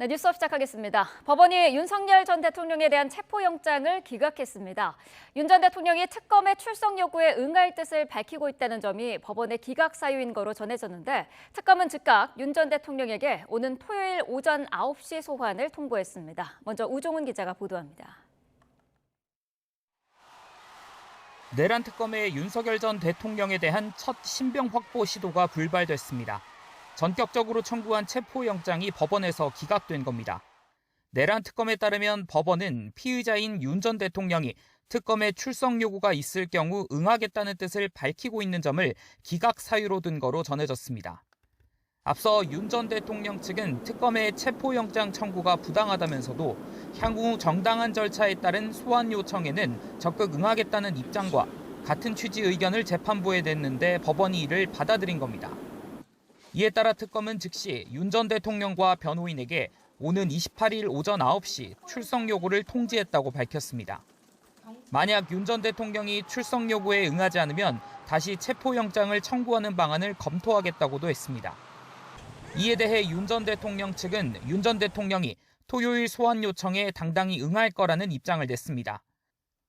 네, 뉴스업 시작하겠습니다. 법원이 윤석열 전 대통령에 대한 체포영장을 기각했습니다. 윤 전 대통령이 특검의 출석 요구에 응할 뜻을 밝히고 있다는 점이 법원의 기각 사유인 거로 전해졌는데 특검은 즉각 윤 전 대통령에게 오는 토요일 오전 9시 소환을 통보했습니다. 먼저 우종훈 기자가 보도합니다. 내란 특검의 윤석열 전 대통령에 대한 첫 신병 확보 시도가 불발됐습니다. 전격적으로 청구한 체포영장이 법원에서 기각된 겁니다. 내란 특검에 따르면 법원은 피의자인 윤 전 대통령이 특검에 출석 요구가 있을 경우 응하겠다는 뜻을 밝히고 있는 점을 기각 사유로 든 거로 전해졌습니다. 앞서 윤 전 대통령 측은 특검의 체포영장 청구가 부당하다면서도 향후 정당한 절차에 따른 소환 요청에는 적극 응하겠다는 입장과 같은 취지 의견을 재판부에 냈는데 법원이 이를 받아들인 겁니다. 이에 따라 특검은 즉시 윤 전 대통령과 변호인에게 오는 28일 오전 9시 출석 요구를 통지했다고 밝혔습니다. 만약 윤 전 대통령이 출석 요구에 응하지 않으면 다시 체포영장을 청구하는 방안을 검토하겠다고도 했습니다. 이에 대해 윤 전 대통령 측은 윤 전 대통령이 토요일 소환 요청에 당당히 응할 거라는 입장을 냈습니다.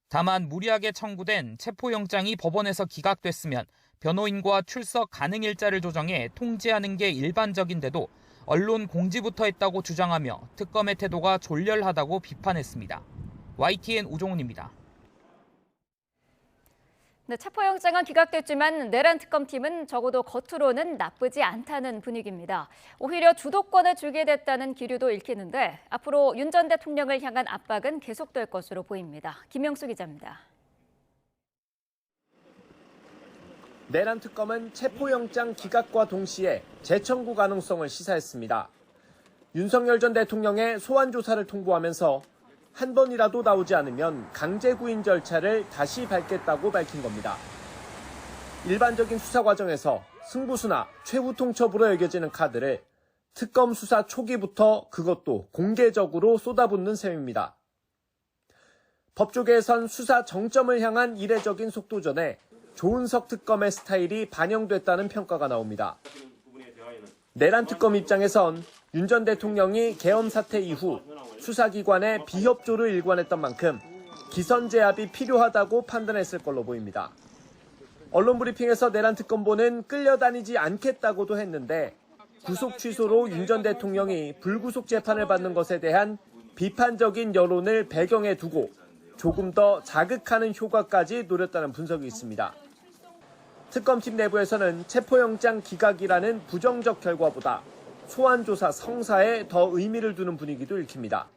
다만 무리하게 청구된 체포영장이 법원에서 기각됐으면 변호인과 출석 가능 일자를 조정해 통지하는 게 일반적인데도 언론 공지부터 했다고 주장하며 특검의 태도가 졸렬하다고 비판했습니다. YTN 우종훈입니다. 네, 체포영장은 기각됐지만 내란 특검팀은 적어도 겉으로는 나쁘지 않다는 분위기입니다. 오히려 주도권을 주게 됐다는 기류도 읽히는데 앞으로 윤 전 대통령을 향한 압박은 계속될 것으로 보입니다. 김영수 기자입니다. 내란 특검은 체포영장 기각과 동시에 재청구 가능성을 시사했습니다. 윤석열 전 대통령의 소환 조사를 통보하면서 한 번이라도 나오지 않으면 강제 구인 절차를 다시 밟겠다고 밝힌 겁니다. 일반적인 수사 과정에서 승부수나 최후 통첩으로 여겨지는 카드를 특검 수사 초기부터 그것도 공개적으로 쏟아붓는 셈입니다. 법조계에선 수사 정점을 향한 이례적인 속도전에 조은석 특검의 스타일이 반영됐다는 평가가 나옵니다. 내란 특검 입장에선 윤 전 대통령이 계엄 사태 이후 수사기관의 비협조를 일관했던 만큼 기선 제압이 필요하다고 판단했을 걸로 보입니다. 언론 브리핑에서 내란 특검보는 끌려다니지 않겠다고도 했는데 구속 취소로 윤 전 대통령이 불구속 재판을 받는 것에 대한 비판적인 여론을 배경에 두고 조금 더 자극하는 효과까지 노렸다는 분석이 있습니다. 특검팀 내부에서는 체포영장 기각이라는 부정적 결과보다 소환조사 성사에 더 의미를 두는 분위기도 읽힙니다.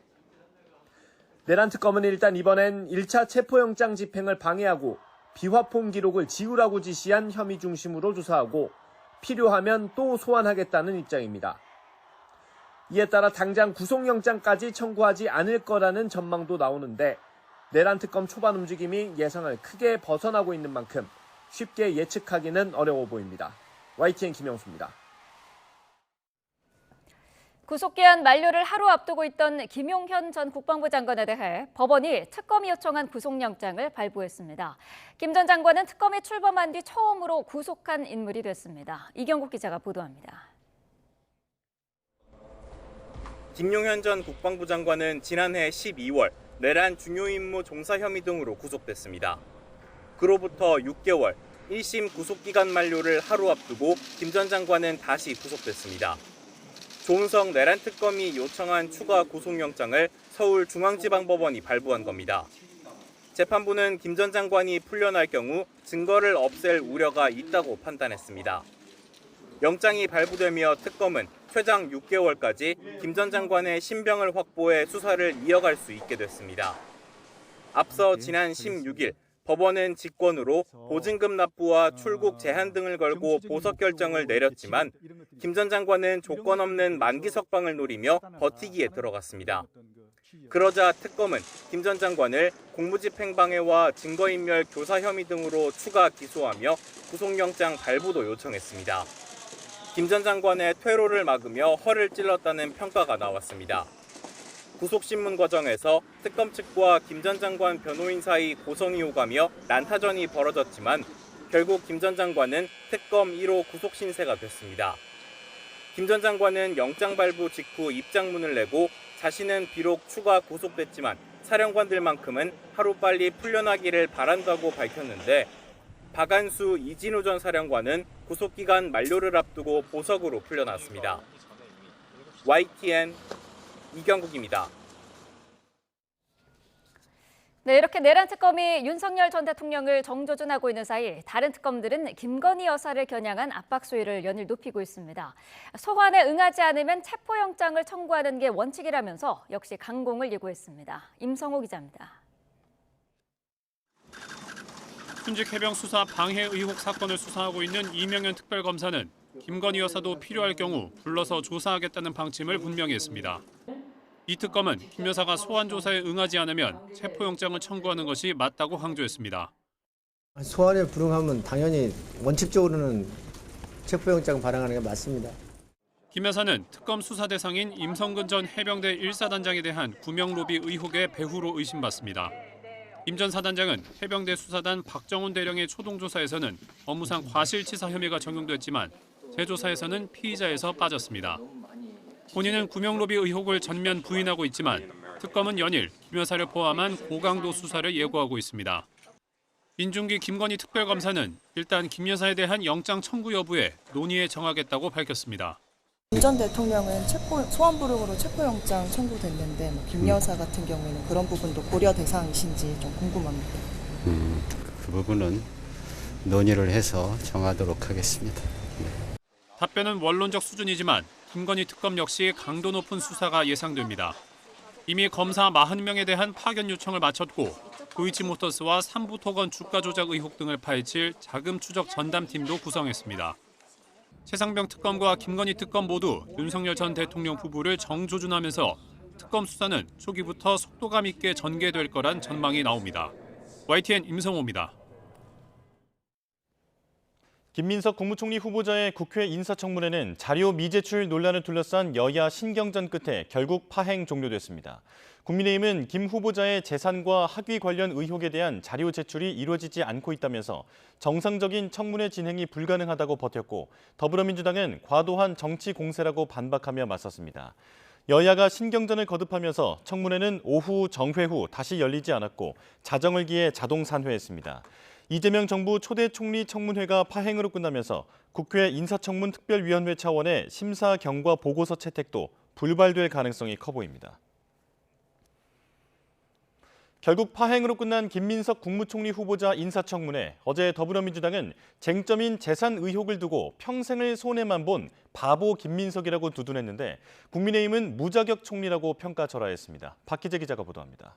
내란 특검은 일단 이번엔 1차 체포영장 집행을 방해하고 비화폰 기록을 지우라고 지시한 혐의 중심으로 조사하고 필요하면 또 소환하겠다는 입장입니다. 이에 따라 당장 구속영장까지 청구하지 않을 거라는 전망도 나오는데 내란 특검 초반 움직임이 예상을 크게 벗어나고 있는 만큼 쉽게 예측하기는 어려워 보입니다. YTN 김영수입니다. 구속기한 만료를 하루 앞두고 있던 김용현 전 국방부 장관에 대해 법원이 특검이 요청한 구속영장을 발부했습니다. 김 전 장관은 특검이 출범한 뒤 처음으로 구속한 인물이 됐습니다. 이경국 기자가 보도합니다. 김용현 전 국방부 장관은 지난해 12월 내란 중요 임무 종사 혐의 등으로 구속됐습니다. 그로부터 6개월 1심 구속기간 만료를 하루 앞두고 김 전 장관은 다시 구속됐습니다. 조은석 내란 특검이 요청한 추가 구속영장을 서울중앙지방법원이 발부한 겁니다. 재판부는 김 전 장관이 풀려날 경우 증거를 없앨 우려가 있다고 판단했습니다. 영장이 발부되며 특검은 최장 6개월까지 김 전 장관의 신병을 확보해 수사를 이어갈 수 있게 됐습니다. 앞서 지난 16일 법원은 직권으로 보증금 납부와 출국 제한 등을 걸고 보석 결정을 내렸지만 김 전 장관은 조건 없는 만기 석방을 노리며 버티기에 들어갔습니다. 그러자 특검은 김 전 장관을 공무집행방해와 증거인멸 교사 혐의 등으로 추가 기소하며 구속영장 발부도 요청했습니다. 김 전 장관의 퇴로를 막으며 허를 찔렀다는 평가가 나왔습니다. 구속신문 과정에서 특검 측과 김 전 장관 변호인 사이 고성이 오가며 난타전이 벌어졌지만 결국 김 전 장관은 특검 1호 구속 신세가 됐습니다. 김 전 장관은 영장 발부 직후 입장문을 내고 자신은 비록 추가 구속됐지만 사령관들만큼은 하루빨리 풀려나기를 바란다고 밝혔는데 박안수 이진우 전 사령관은 구속기간 만료를 앞두고 보석으로 풀려났습니다. YTN 이경국입니다. 네, 이렇게 내란 특검이 윤석열 전 대통령을 정조준하고 있는 사이 다른 특검들은 김건희 여사를 겨냥한 압박 수위를 연일 높이고 있습니다. 소환에 응하지 않으면 체포영장을 청구하는 게 원칙이라면서 역시 강공을 예고했습니다. 임성호 기자입니다. 순직 해병 수사 방해 의혹 사건을 수사하고 있는 이명현 특별검사는 김건희 여사도 필요할 경우 불러서 조사하겠다는 방침을 분명히 했습니다. 이 특검은 김 여사가 소환 조사에 응하지 않으면 체포영장을 청구하는 것이 맞다고 강조했습니다. 소환에 불응하면 당연히 원칙적으로는 체포영장 발행하는 게 맞습니다. 김 여사는 특검 수사 대상인 임성근 전 해병대 1사단장에 대한 구명 로비 의혹의 배후로 의심받습니다. 임 전 사단장은 해병대 수사단 박정훈 대령의 초동조사에서는 업무상 과실치사 혐의가 적용됐지만 재조사에서는 피의자에서 빠졌습니다. 본인은 구명로비 의혹을 전면 부인하고 있지만 특검은 연일 김 여사를 포함한 고강도 수사를 예고하고 있습니다. 민중기 김건희 특별검사는 일단 김 여사에 대한 영장 청구 여부에 논의에 정하겠다고 밝혔습니다. 윤 전 대통령은 소환 불응으로 체포영장 청구됐는데 김 여사 같은 경우에는 그런 부분도 고려 대상이신지 좀 궁금합니다. 그 부분은 논의를 해서 정하도록 하겠습니다. 답변은 원론적 수준이지만 김건희 특검 역시 강도 높은 수사가 예상됩니다. 이미 검사 40명에 대한 파견 요청을 마쳤고 도이치모터스와 삼부토건 주가 조작 의혹 등을 파헤칠 자금 추적 전담팀도 구성했습니다. 최상병 특검과 김건희 특검 모두 윤석열 전 대통령 부부를 정조준하면서 특검 수사는 초기부터 속도감 있게 전개될 거란 전망이 나옵니다. YTN 임성호입니다. 김민석 국무총리 후보자의 국회 인사청문회는 자료 미제출 논란을 둘러싼 여야 신경전 끝에 결국 파행 종료됐습니다. 국민의힘은 김 후보자의 재산과 학위 관련 의혹에 대한 자료 제출이 이루어지지 않고 있다면서 정상적인 청문회 진행이 불가능하다고 버텼고 더불어민주당은 과도한 정치 공세라고 반박하며 맞섰습니다. 여야가 신경전을 거듭하면서 청문회는 오후 정회 후 다시 열리지 않았고 자정을 기해 자동 산회했습니다. 이재명 정부 초대 총리 청문회가 파행으로 끝나면서 국회 인사청문 특별위원회 차원의 심사 경과 보고서 채택도 불발될 가능성이 커 보입니다. 결국 파행으로 끝난 김민석 국무총리 후보자 인사청문회. 어제 더불어민주당은 쟁점인 재산 의혹을 두고 평생을 손해만 본 바보 김민석이라고 두둔했는데 국민의힘은 무자격 총리라고 평가절하했습니다. 박희재 기자가 보도합니다.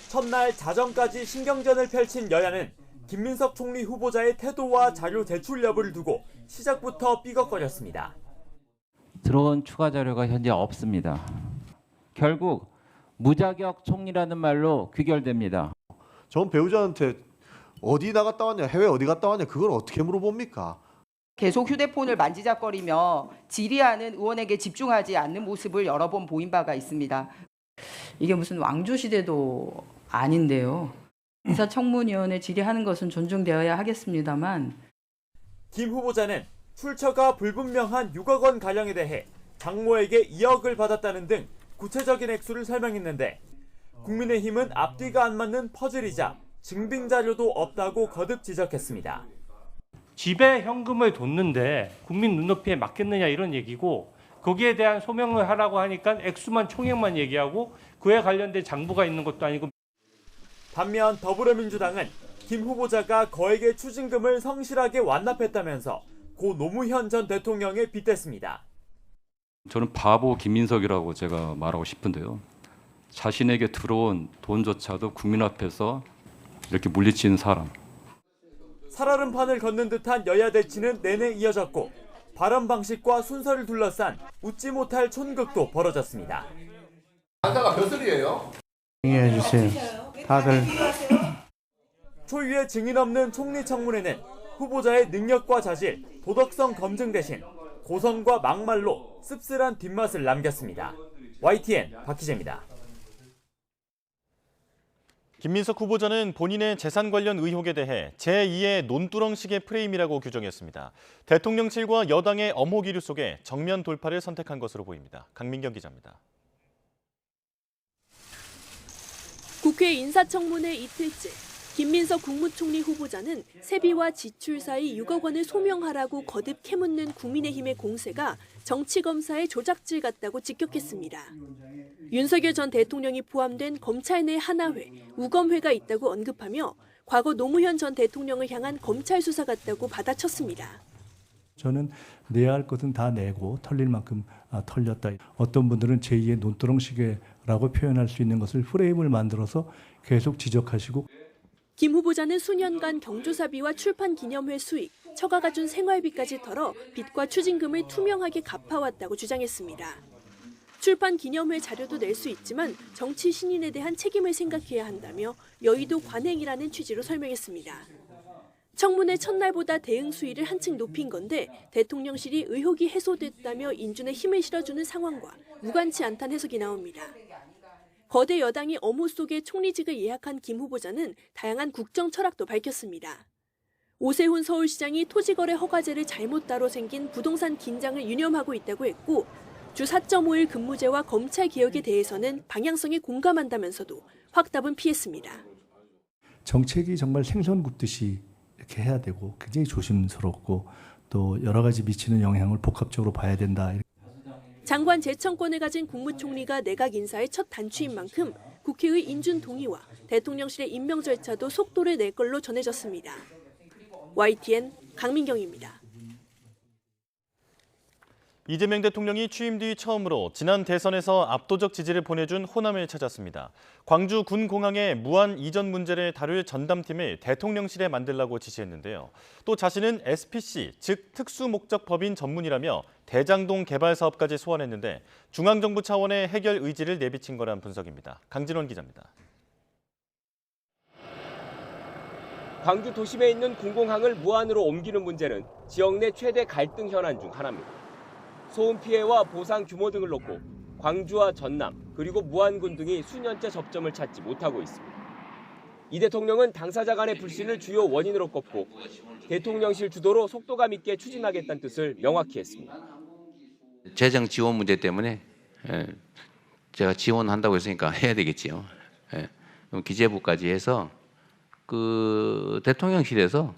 첫날 자정까지 신경전을 펼친 여야는 김민석 총리 후보자의 태도와 자료 제출 여부를 두고 시작부터 삐걱거렸습니다. 들어온 추가 자료가 현재 없습니다. 결국 무자격 총리라는 말로 귀결됩니다. 전 배우자한테 어디 나갔다 왔냐, 해외 어디 갔다 왔냐, 그걸 어떻게 물어봅니까? 계속 휴대폰을 만지작거리며 질의하는 의원에게 집중하지 않는 모습을 여러 번 보인 바가 있습니다. 이게 무슨 왕조시대도 아닌데요. 인사청문위원회 질의하는 것은 존중되어야 하겠습니다만 김 후보자는 출처가 불분명한 6억 원 가량에 대해 장모에게 2억을 받았다는 등 구체적인 액수를 설명했는데 국민의힘은 앞뒤가 안 맞는 퍼즐이자 증빙 자료도 없다고 거듭 지적했습니다. 집에 현금을 뒀는데 국민 눈높이에 맞겠느냐 이런 얘기고 거기에 대한 소명을 하라고 하니까 액수만 총액만 얘기하고 그에 관련된 장부가 있는 것도 아니고. 반면 더불어민주당은 김 후보자가 거액의 추징금을 성실하게 완납했다면서 고 노무현 전 대통령에 빗댔습니다. 저는 바보 김민석이라고 제가 말하고 싶은데요. 자신에게 들어온 돈조차도 국민 앞에서 이렇게 물리치는 사람. 살얼음판을 걷는 듯한 여야 대치는 내내 이어졌고 발언 방식과 순서를 둘러싼 웃지 못할 촌극도 벌어졌습니다. 안사가 몇 살이에요? 정리해 주세요. 다들. 초유의 증인 없는 총리 청문회는 후보자의 능력과 자질, 도덕성 검증 대신 고성과 막말로 씁쓸한 뒷맛을 남겼습니다. YTN 박희재입니다. 김민석 후보자는 본인의 재산 관련 의혹에 대해 제2의 논두렁식의 프레임이라고 규정했습니다. 대통령실과 여당의 엄호 기류 속에 정면 돌파를 선택한 것으로 보입니다. 강민경 기자입니다. 국회 인사청문회 이틀째, 김민석 국무총리 후보자는 세비와 지출 사이 6억 원을 소명하라고 거듭 캐묻는 국민의힘의 공세가 정치검사의 조작질 같다고 직격했습니다. 윤석열 전 대통령이 포함된 검찰 내 하나회, 우검회가 있다고 언급하며 과거 노무현 전 대통령을 향한 검찰 수사 같다고 받아쳤습니다. 저는 내야 할 것은 다 내고 털릴 만큼 털렸다. 어떤 분들은 제2의 논두렁시계라고 표현할 수 있는 것을 프레임을 만들어서 계속 지적하시고, 김 후보자는 수년간 경조사비와 출판 기념회 수익, 처가가 준 생활비까지 털어 빚과 추징금을 투명하게 갚아왔다고 주장했습니다. 출판 기념회 자료도 낼 수 있지만 정치 신인에 대한 책임을 생각해야 한다며 여의도 관행이라는 취지로 설명했습니다. 청문회 첫날보다 대응 수위를 한층 높인 건데 대통령실이 의혹이 해소됐다며 인준에 힘을 실어주는 상황과 무관치 않다는 해석이 나옵니다. 거대 여당이 엄호 속에 총리직을 예약한 김 후보자는 다양한 국정 철학도 밝혔습니다. 오세훈 서울시장이 토지거래 허가제를 잘못 따로 생긴 부동산 긴장을 유념하고 있다고 했고, 주 4.5일 근무제와 검찰 개혁에 대해서는 방향성에 공감한다면서도 확답은 피했습니다. 정책이 정말 생선 굽듯이 이렇게 해야 되고 굉장히 조심스럽고 또 여러 가지 미치는 영향을 복합적으로 봐야 된다. 장관 재청권을 가진 국무총리가 내각 인사의 첫 단추인 만큼 국회의 인준 동의와 대통령실의 임명 절차도 속도를 낼 걸로 전해졌습니다. YTN 강민경입니다. 이재명 대통령이 취임 뒤 처음으로 지난 대선에서 압도적 지지를 보내준 호남을 찾았습니다. 광주 군공항의 무한 이전 문제를 다룰 전담팀을 대통령실에 만들라고 지시했는데요. 또 자신은 SPC, 즉 특수목적법인 전문이라며 대장동 개발 사업까지 소환했는데 중앙정부 차원의 해결 의지를 내비친 거란 분석입니다. 강진원 기자입니다. 광주 도심에 있는 군공항을 무안으로 옮기는 문제는 지역 내 최대 갈등 현안 중 하나입니다. 소음 피해와 보상 규모 등을 놓고 광주와 전남 그리고 무안군 등이 수년째 접점을 찾지 못하고 있습니다. 이 대통령은 당사자 간의 불신을 주요 원인으로 꼽고 대통령실 주도로 속도감 있게 추진하겠다는 뜻을 명확히 했습니다. 재정 지원 문제 때문에 제가 지원한다고 했으니까 해야 되겠지요. 그럼 기재부까지 해서 그 대통령실에서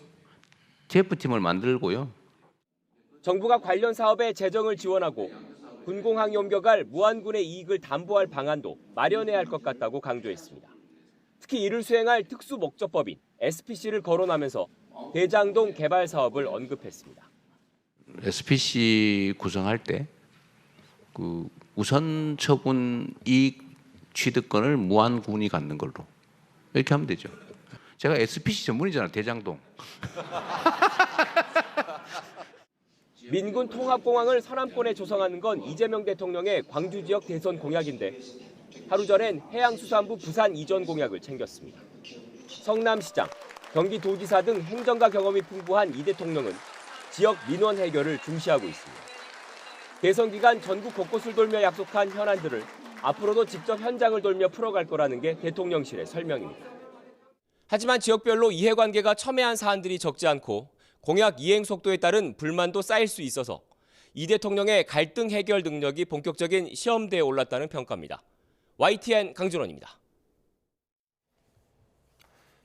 TF팀을 만들고요. 정부가 관련 사업에 재정을 지원하고 군공항이 옮겨갈 무안군의 이익을 담보할 방안도 마련해야 할 것 같다고 강조했습니다. 특히 이를 수행할 특수목적법인 SPC를 거론하면서 대장동 개발 사업을 언급했습니다. SPC 구성할 때 그 우선 처분 이익 취득권을 무안군이 갖는 걸로 이렇게 하면 되죠. 제가 SPC 전문이잖아요. 대장동. 민군 통합공항을 서남권에 조성하는 건 이재명 대통령의 광주 지역 대선 공약인데 하루 전엔 해양수산부 부산 이전 공약을 챙겼습니다. 성남시장, 경기도지사 등 행정가 경험이 풍부한 이 대통령은 지역 민원 해결을 중시하고 있습니다. 대선 기간 전국 곳곳을 돌며 약속한 현안들을 앞으로도 직접 현장을 돌며 풀어갈 거라는 게 대통령실의 설명입니다. 하지만 지역별로 이해관계가 첨예한 사안들이 적지 않고 공약 이행 속도에 따른 불만도 쌓일 수 있어서 이 대통령의 갈등 해결 능력이 본격적인 시험대에 올랐다는 평가입니다. YTN 강준원입니다.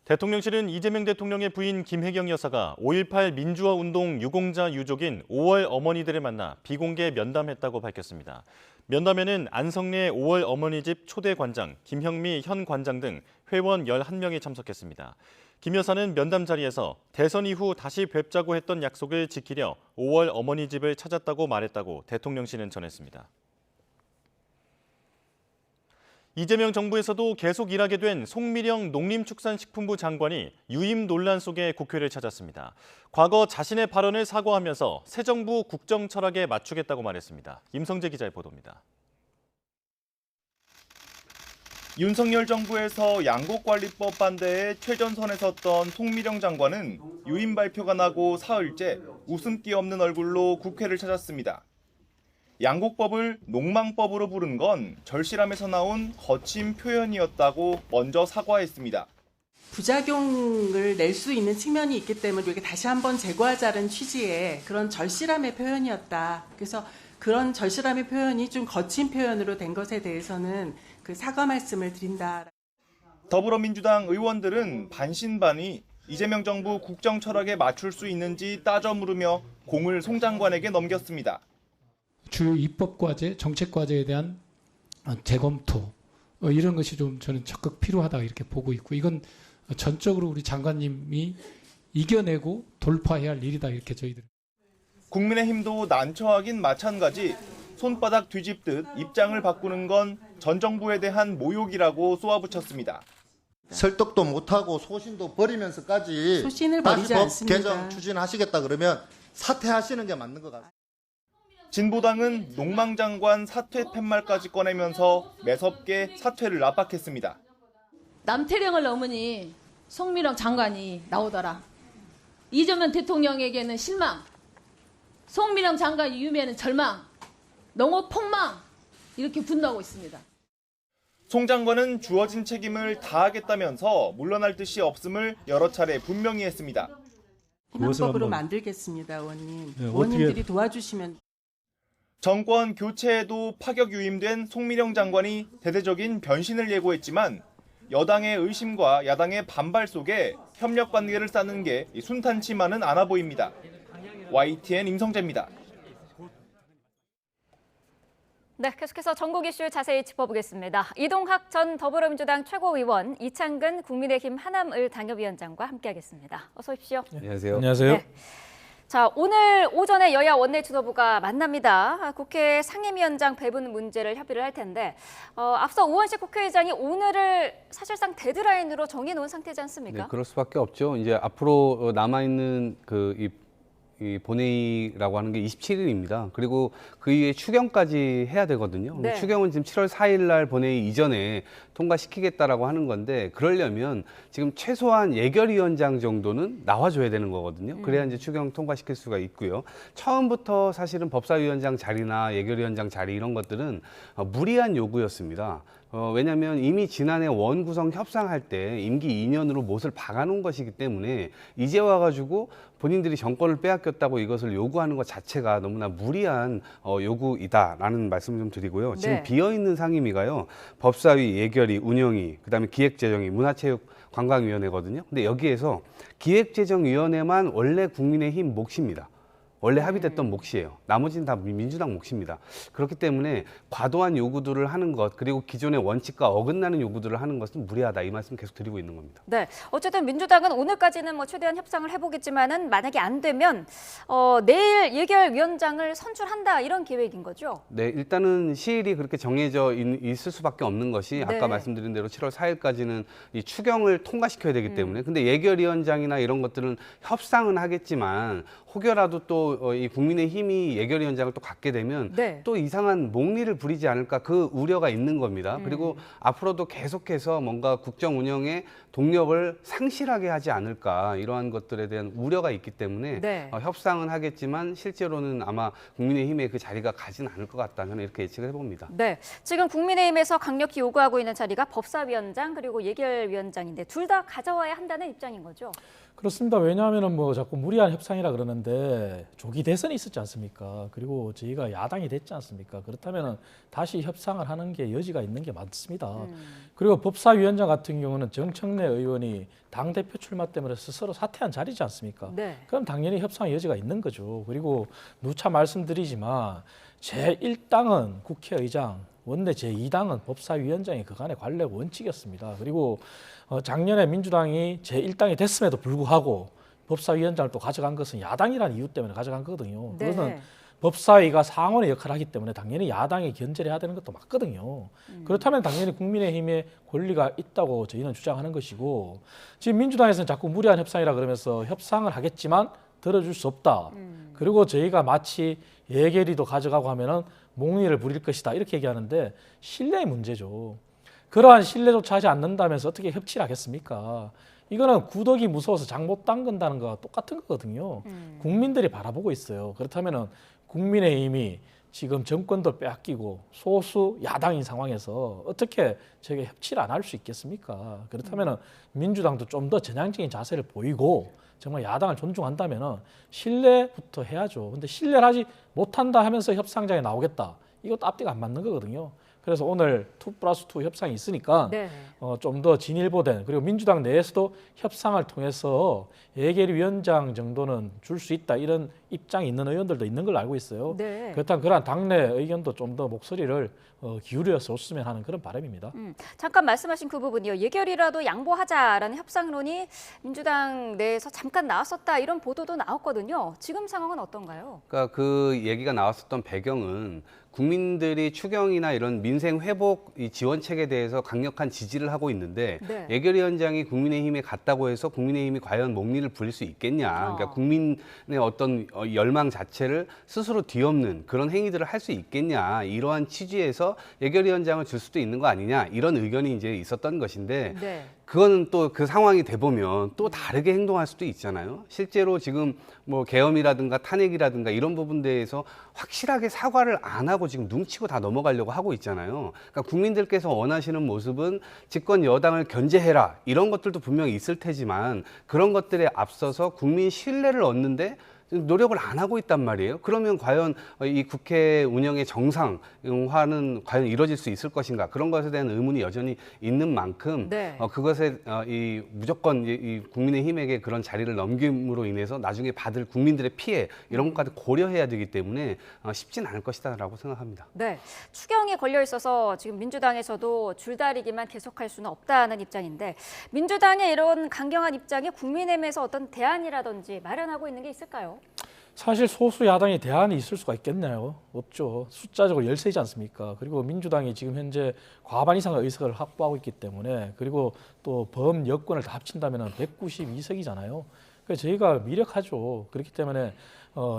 대통령실은 이재명 대통령의 부인 김혜경 여사가 5.18 민주화 운동 유공자 유족인 5월 어머니들을 만나 비공개 면담했다고 밝혔습니다. 면담에는 안성래 5월 어머니집 초대 관장, 김형미 현 관장 등 회원 11명이 참석했습니다. 김 여사는 면담 자리에서 대선 이후 다시 뵙자고 했던 약속을 지키려 5월 어머니 집을 찾았다고 말했다고 대통령실은 전했습니다. 이재명 정부에서도 계속 일하게 된 송미령 농림축산식품부 장관이 유임 논란 속에 국회를 찾았습니다. 과거 자신의 발언을 사과하면서 새 정부 국정 철학에 맞추겠다고 말했습니다. 임성재 기자의 보도입니다. 윤석열 정부에서 양곡관리법 반대에 최전선에 섰던 송미령 장관은 유임 발표가 나고 사흘째 웃음기 없는 얼굴로 국회를 찾았습니다. 양곡법을 농망법으로 부른 건 절실함에서 나온 거친 표현이었다고 먼저 사과했습니다. 부작용을 낼 수 있는 측면이 있기 때문에 이게 다시 한번 제거하자는 취지의 그런 절실함의 표현이었다. 그래서 그런 절실함의 표현이 좀 거친 표현으로 된 것에 대해서는 그 사과 말씀을 드린다. 더불어민주당 의원들은 반신반의 이재명 정부 국정 철학에 맞출 수 있는지 따져 물으며 공을 송 장관에게 넘겼습니다. 주요 입법과제, 정책과제에 대한 재검토 이런 것이 좀 저는 적극 필요하다 이렇게 보고 있고 이건 전적으로 우리 장관님이 이겨내고 돌파해야 할 일이다 이렇게 저희들. 국민의힘도 난처하긴 마찬가지 손바닥 뒤집듯 입장을 바꾸는 건 전 정부에 대한 모욕이라고 쏘아붙였습니다. 설득도 못하고 소신도 버리면서까지 소신을 다시 버리지 법 않습니다. 개정 추진하시겠다 그러면 사퇴하시는 게 맞는 것 같습니다. 진보당은 농망장관 사퇴 팻말까지 꺼내면서 매섭게 사퇴를 압박했습니다. 남태령을 넘으니 송미령 장관이 나오더라. 이재명 대통령에게는 실망, 송미령 장관 이후에는 절망, 농업 폭망 이렇게 분노하고 있습니다. 송 장관은 주어진 책임을 다하겠다면서 물러날 뜻이 없음을 여러 차례 분명히 했습니다. 희망법으로 만들겠습니다, 의원님. 네, 의원님들이 도와주시면. 정권 교체에도 파격 유임된 송미령 장관이 대대적인 변신을 예고했지만 여당의 의심과 야당의 반발 속에 협력 관계를 쌓는 게 순탄치만은 않아 보입니다. YTN 임성재입니다. 네, 계속해서 전국 이슈 자세히 짚어보겠습니다. 이동학 전 더불어민주당 최고위원, 이창근 국민의힘 하남을 당협위원장과 함께하겠습니다. 어서 오십시오. 안녕하세요. 안녕하세요. 네. 자, 오늘 오전에 여야 원내 지도부가 만납니다. 국회 상임위원장 배분 문제를 협의를 할 텐데 앞서 우원식 국회의장이 오늘을 사실상 데드라인으로 정해놓은 상태지 않습니까? 네, 그럴 수밖에 없죠. 이제 앞으로 남아있는 이 본회의라고 하는 게 27일입니다. 그리고 그 이후에 추경까지 해야 되거든요. 네. 추경은 지금 7월 4일 날 본회의 이전에 통과시키겠다라고 하는 건데 그러려면 지금 최소한 예결위원장 정도는 나와줘야 되는 거거든요. 그래야 이제 추경 통과시킬 수가 있고요. 처음부터 사실은 법사위원장 자리나 예결위원장 자리 이런 것들은 무리한 요구였습니다. 왜냐하면 이미 지난해 원구성 협상할 때 임기 2년으로 못을 박아놓은 것이기 때문에 이제 와가지고 본인들이 정권을 빼앗겼다고 이것을 요구하는 것 자체가 너무나 무리한 요구이다라는 말씀을 좀 드리고요. 지금 네. 비어있는 상임위가요. 법사위, 예결위, 운영위, 그다음에 기획재정위, 문화체육관광위원회거든요. 근데 여기에서 기획재정위원회만 원래 국민의힘 몫입니다. 원래 합의됐던 몫이에요. 나머지는 다 민주당 몫입니다. 그렇기 때문에 과도한 요구들을 하는 것 그리고 기존의 원칙과 어긋나는 요구들을 하는 것은 무리하다 이 말씀 계속 드리고 있는 겁니다. 네, 어쨌든 민주당은 오늘까지는 최대한 협상을 해보겠지만은 만약에 안 되면 내일 예결위원장을 선출한다 이런 계획인 거죠? 네, 일단은 시일이 그렇게 정해져 있을 수밖에 없는 것이 아까 네. 말씀드린 대로 7월 4일까지는 이 추경을 통과시켜야 되기 때문에 근데 예결위원장이나 이런 것들은 협상은 하겠지만 혹여라도 또 이 국민의힘이 예결위원장을 또 갖게 되면 네. 또 이상한 몽리를 부리지 않을까 그 우려가 있는 겁니다. 그리고 앞으로도 계속해서 뭔가 국정 운영의 동력을 상실하게 하지 않을까 이러한 것들에 대한 우려가 있기 때문에 네. 협상은 하겠지만 실제로는 아마 국민의힘의 그 자리가 가진 않을 것 같다 저는 이렇게 예측을 해봅니다. 네, 지금 국민의힘에서 강력히 요구하고 있는 자리가 법사위원장 그리고 예결위원장인데 둘 다 가져와야 한다는 입장인 거죠? 그렇습니다. 왜냐하면 자꾸 무리한 협상이라 그러는데 조기 대선이 있었지 않습니까? 그리고 저희가 야당이 됐지 않습니까? 그렇다면 다시 협상을 하는 게 여지가 있는 게 많습니다. 그리고 법사위원장 같은 경우는 정청래 의원이 당대표 출마 때문에 스스로 사퇴한 자리지 않습니까? 네. 그럼 당연히 협상의 여지가 있는 거죠. 그리고 누차 말씀드리지만 제1당은 국회의장, 원내 제2당은 법사위원장이 그간의 관례 원칙이었습니다. 그리고 작년에 민주당이 제1당이 됐음에도 불구하고 법사위원장을 또 가져간 것은 야당이라는 이유 때문에 가져간 거거든요. 네. 그것은 법사위가 상원의 역할을 하기 때문에 당연히 야당이 견제를 해야 되는 것도 맞거든요. 그렇다면 당연히 국민의힘의 권리가 있다고 저희는 주장하는 것이고 지금 민주당에서는 자꾸 무리한 협상이라 그러면서 협상을 하겠지만 들어줄 수 없다. 그리고 저희가 마치 예결위도 가져가고 하면은 몽리를 부릴 것이다 이렇게 얘기하는데 신뢰의 문제죠. 그러한 신뢰조차 하지 않는다면서 어떻게 협치를 하겠습니까? 이거는 구더기 무서워서 장 못 담근다는 거와 똑같은 거거든요. 국민들이 바라보고 있어요. 그렇다면 국민의힘이 지금 정권도 빼앗기고 소수 야당인 상황에서 어떻게 저게 협치를 안 할 수 있겠습니까? 그렇다면 민주당도 좀 더 전향적인 자세를 보이고 정말 야당을 존중한다면 신뢰부터 해야죠. 근데 신뢰를 하지 못한다 하면서 협상장에 나오겠다. 이것도 앞뒤가 안 맞는 거거든요. 그래서 오늘 2+2 협상이 있으니까 네. 좀 더 진일보된, 그리고 민주당 내에서도 협상을 통해서 예결위원장 정도는 줄 수 있다, 이런 입장이 있는 의원들도 있는 걸로 알고 있어요. 네. 그렇다면 그러한 당내 의견도 좀 더 목소리를 기울여서 줬으면 하는 그런 바람입니다. 잠깐 말씀하신 그 부분이요. 예결이라도 양보하자라는 협상론이 민주당 내에서 잠깐 나왔었다, 이런 보도도 나왔거든요. 지금 상황은 어떤가요? 그러니까 그 얘기가 나왔었던 배경은 국민들이 추경이나 이런 민생 회복 이 지원책에 대해서 강력한 지지를 하고 있는데 네. 예결위원장이 국민의힘에 갔다고 해서 국민의힘이 과연 목리를 부릴 수 있겠냐. 그러니까 국민의 어떤 열망 자체를 스스로 뒤엎는 그런 행위들을 할 수 있겠냐. 이러한 취지에서 예결위원장을 줄 수도 있는 거 아니냐. 이런 의견이 이제 있었던 것인데 네. 그거는 또 그 상황이 돼 보면 또 다르게 행동할 수도 있잖아요. 실제로 지금 뭐 계엄이라든가 탄핵이라든가 이런 부분 대해서 확실하게 사과를 안 하고 지금 눈치고 다 넘어가려고 하고 있잖아요. 그러니까 국민들께서 원하시는 모습은 집권 여당을 견제해라, 이런 것들도 분명히 있을 테지만 그런 것들에 앞서서 국민 신뢰를 얻는데 노력을 안 하고 있단 말이에요. 그러면 과연 이 국회 운영의 정상화는 과연 이루어질 수 있을 것인가? 그런 것에 대한 의문이 여전히 있는 만큼 네. 그것에 이 무조건 이 국민의힘에게 그런 자리를 넘김으로 인해서 나중에 받을 국민들의 피해 이런 것까지 고려해야 되기 때문에 쉽진 않을 것이다라고 생각합니다. 네, 추경이 걸려 있어서 지금 민주당에서도 줄다리기만 계속할 수는 없다는 입장인데, 민주당의 이런 강경한 입장에 국민의힘에서 어떤 대안이라든지 마련하고 있는 게 있을까요? 사실 소수 야당이 대안이 있을 수가 있겠나요? 없죠. 숫자적으로 열세지 않습니까? 그리고 민주당이 지금 현재 과반 이상의 의석을 확보하고 있기 때문에, 그리고 또 범여권을 다 합친다면 192석이잖아요. 그래서 저희가 미력하죠. 그렇기 때문에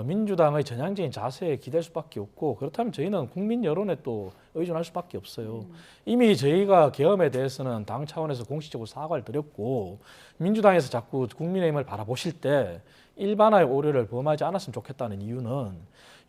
민주당의 전향적인 자세에 기댈 수밖에 없고, 그렇다면 저희는 국민 여론에 또 의존할 수밖에 없어요. 이미 저희가 계엄에 대해서는 당 차원에서 공식적으로 사과를 드렸고, 민주당에서 자꾸 국민의힘을 바라보실 때 일반화의 오류를 범하지 않았으면 좋겠다는 이유는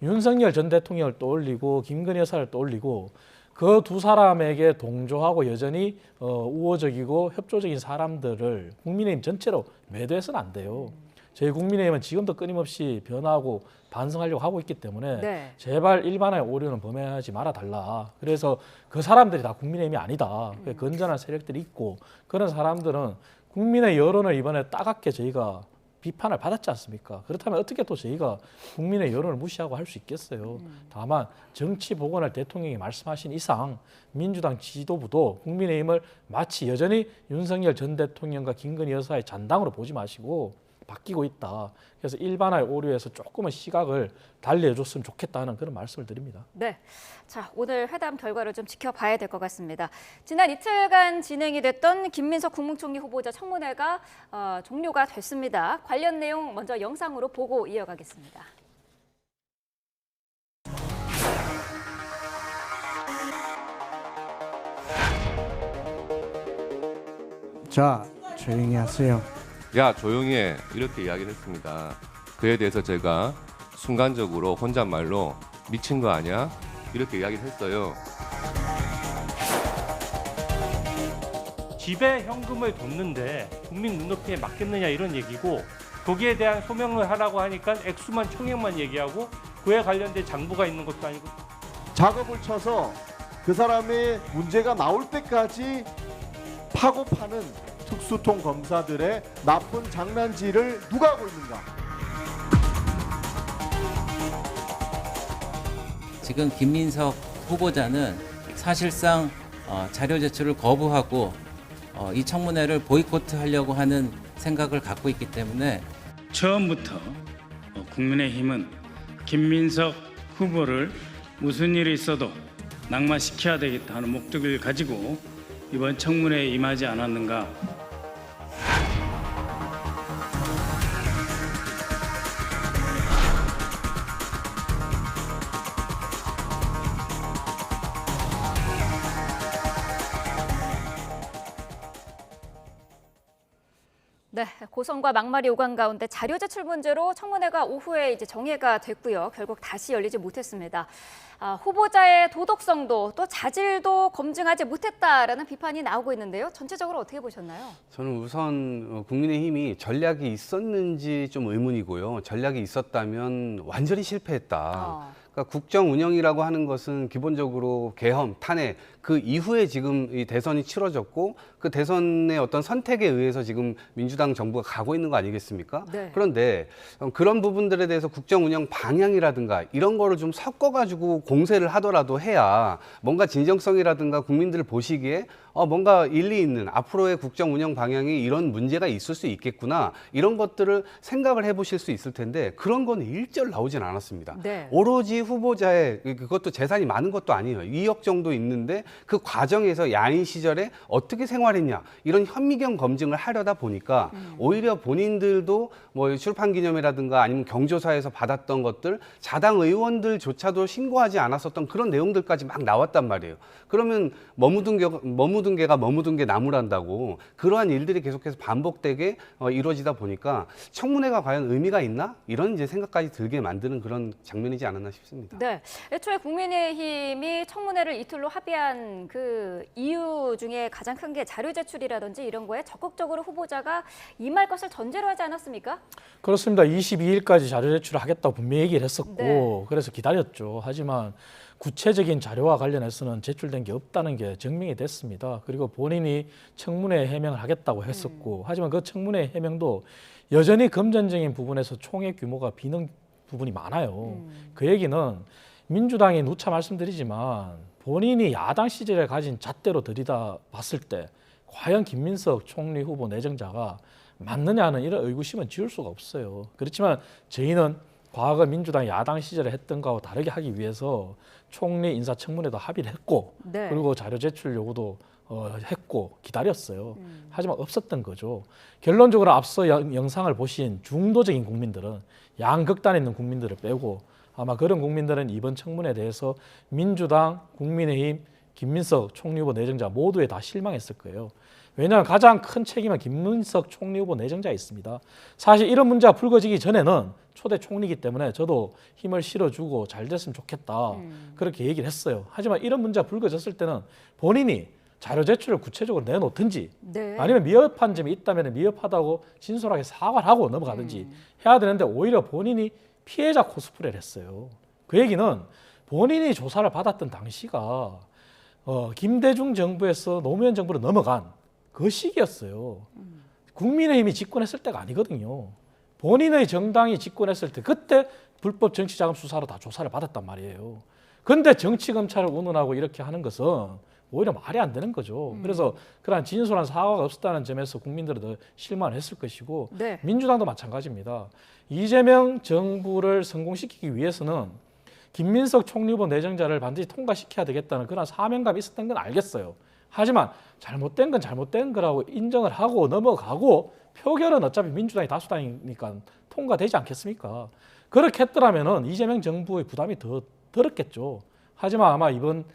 윤석열 전 대통령을 떠올리고 김건희 여사를 떠올리고 그 두 사람에게 동조하고 여전히 우호적이고 협조적인 사람들을 국민의힘 전체로 매도해서는 안 돼요. 저희 국민의힘은 지금도 끊임없이 변화하고 반성하려고 하고 있기 때문에 네. 제발 일반화의 오류는 범하지 말아달라. 그래서 그 사람들이 다 국민의힘이 아니다. 건전한 세력들이 있고, 그런 사람들은 국민의 여론을 이번에 따갑게 저희가 비판을 받았지 않습니까? 그렇다면 어떻게 또 저희가 국민의 여론을 무시하고 할 수 있겠어요. 다만 정치 복원을 대통령이 말씀하신 이상 민주당 지도부도 국민의힘을 마치 여전히 윤석열 전 대통령과 김건희 여사의 잔당으로 보지 마시고 바뀌고 있다. 그래서 일반화의 오류에서 조금은 시각을 달리해줬으면 좋겠다는 그런 말씀을 드립니다. 네, 자, 오늘 회담 결과를 좀 지켜봐야 될 것 같습니다. 지난 이틀간 진행이 됐던 김민석 국무총리 후보자 청문회가 종료가 됐습니다. 관련 내용 먼저 영상으로 보고 이어가겠습니다. 자, 조용히 하세요. 야, 조용히 해. 이렇게 이야기를 했습니다. 그에 대해서 제가 순간적으로 혼잣말로 미친 거 아니야? 이렇게 이야기를 했어요. 집에 현금을 뒀는데 국민 눈높이에 맞겠느냐 이런 얘기고, 거기에 대한 소명을 하라고 하니까 액수만 총액만 얘기하고 그에 관련된 장부가 있는 것도 아니고, 작업을 쳐서 그 사람의 문제가 나올 때까지 파고 파는 특수통 검사들의 나쁜 장난질을 누가 하고 있는가? 지금 김민석 후보자는 사실상 자료 제출을 거부하고 이 청문회를 보이콧하려고 하는 생각을 갖고 있기 때문에 처음부터 국민의힘은 김민석 후보를 무슨 일이 있어도 낙마시켜야 되겠다 하는 목적을 가지고 이번 청문회에 임하지 않았는가. 네, 고성과 막말이 오간 가운데 자료 제출 문제로 청문회가 오후에 이제 정회가 됐고요. 결국 다시 열리지 못했습니다. 후보자의 도덕성도 또 자질도 검증하지 못했다라는 비판이 나오고 있는데요. 전체적으로 어떻게 보셨나요? 저는 우선 국민의힘이 전략이 있었는지 좀 의문이고요. 전략이 있었다면 완전히 실패했다. 그러니까 국정 운영이라고 하는 것은 기본적으로 계엄, 탄핵, 그 이후에 지금 이 대선이 치러졌고 그 대선의 어떤 선택에 의해서 지금 민주당 정부가 가고 있는 거 아니겠습니까? 네. 그런데 그런 부분들에 대해서 국정 운영 방향이라든가 이런 거를 좀 섞어가지고 공세를 하더라도 해야 뭔가 진정성이라든가 국민들 보시기에 뭔가 일리 있는 앞으로의 국정 운영 방향이 이런 문제가 있을 수 있겠구나 이런 것들을 생각을 해보실 수 있을 텐데 그런 건 일절 나오진 않았습니다. 네. 오로지 후보자의 그것도 재산이 많은 것도 아니에요. 2억 정도 있는데 그 과정에서 야인 시절에 어떻게 생활했냐 이런 현미경 검증을 하려다 보니까 오히려 본인들도 뭐 출판기념회라든가 아니면 경조사에서 받았던 것들 자당 의원들조차도 신고하지 않았었던 그런 내용들까지 막 나왔단 말이에요. 그러면 머무든 개가 머무든 게 나무란다고 그러한 일들이 계속해서 반복되게 이루어지다 보니까 청문회가 과연 의미가 있나? 이런 이제 생각까지 들게 만드는 그런 장면이지 않았나 싶습니다. 네, 애초에 국민의힘이 청문회를 이틀로 합의한 그 이유 중에 가장 큰 게 자료 제출이라든지 이런 거에 적극적으로 후보자가 임할 것을 전제로 하지 않았습니까? 그렇습니다. 22일까지 자료 제출을 하겠다고 분명히 얘기를 했었고 네. 그래서 기다렸죠. 하지만 구체적인 자료와 관련해서는 제출된 게 없다는 게 증명이 됐습니다. 그리고 본인이 청문회 해명을 하겠다고 했었고 하지만 그 청문회 해명도 여전히 금전적인 부분에서 총액 규모가 비는 부분이 많아요. 그 얘기는 민주당이 누차 말씀드리지만 본인이 야당 시절에 가진 잣대로 들이다 봤을 때 과연 김민석 총리 후보 내정자가 맞느냐는 이런 의구심은 지울 수가 없어요. 그렇지만 저희는 과거 민주당 야당 시절에 했던 거하고 다르게 하기 위해서 총리 인사청문회도 합의를 했고 네. 그리고 자료 제출 요구도 했고 기다렸어요. 하지만 없었던 거죠. 결론적으로 앞서 영상을 보신 중도적인 국민들은 양극단에 있는 국민들을 빼고 아마 그런 국민들은 이번 청문회에 대해서 민주당, 국민의힘, 김민석 총리 후보 내정자 모두에 다 실망했을 거예요. 왜냐하면 가장 큰 책임은 김민석 총리 후보 내정자에 있습니다. 사실 이런 문제가 불거지기 전에는 초대 총리이기 때문에 저도 힘을 실어주고 잘 됐으면 좋겠다. 그렇게 얘기를 했어요. 하지만 이런 문제가 불거졌을 때는 본인이 자료 제출을 구체적으로 내놓든지 네. 아니면 미흡한 점이 있다면 미흡하다고 진솔하게 사과를 하고 넘어가든지 해야 되는데 오히려 본인이 피해자 코스프레를 했어요. 그 얘기는 본인이 조사를 받았던 당시가 김대중 정부에서 노무현 정부로 넘어간 그 시기였어요. 국민의힘이 집권했을 때가 아니거든요. 본인의 정당이 집권했을 때 그때 불법 정치자금 수사로 다 조사를 받았단 말이에요. 그런데 정치검찰을 운운하고 이렇게 하는 것은 오히려 말이 안 되는 거죠. 그래서 그러한 진솔한 사과가 없었다는 점에서 국민들은 더 실망을 했을 것이고 네. 민주당도 마찬가지입니다. 이재명 정부를 성공시키기 위해서는 김민석 총리 후보 내정자를 반드시 통과시켜야 되겠다는 그런 사명감이 있었던 건 알겠어요. 하지만 잘못된 건 잘못된 거라고 인정을 하고 넘어가고 표결은 어차피 민주당이 다수당이니까 통과되지 않겠습니까? 그렇게 했더라면 이재명 정부의 부담이 더 덜었겠죠. 하지만 아마 이번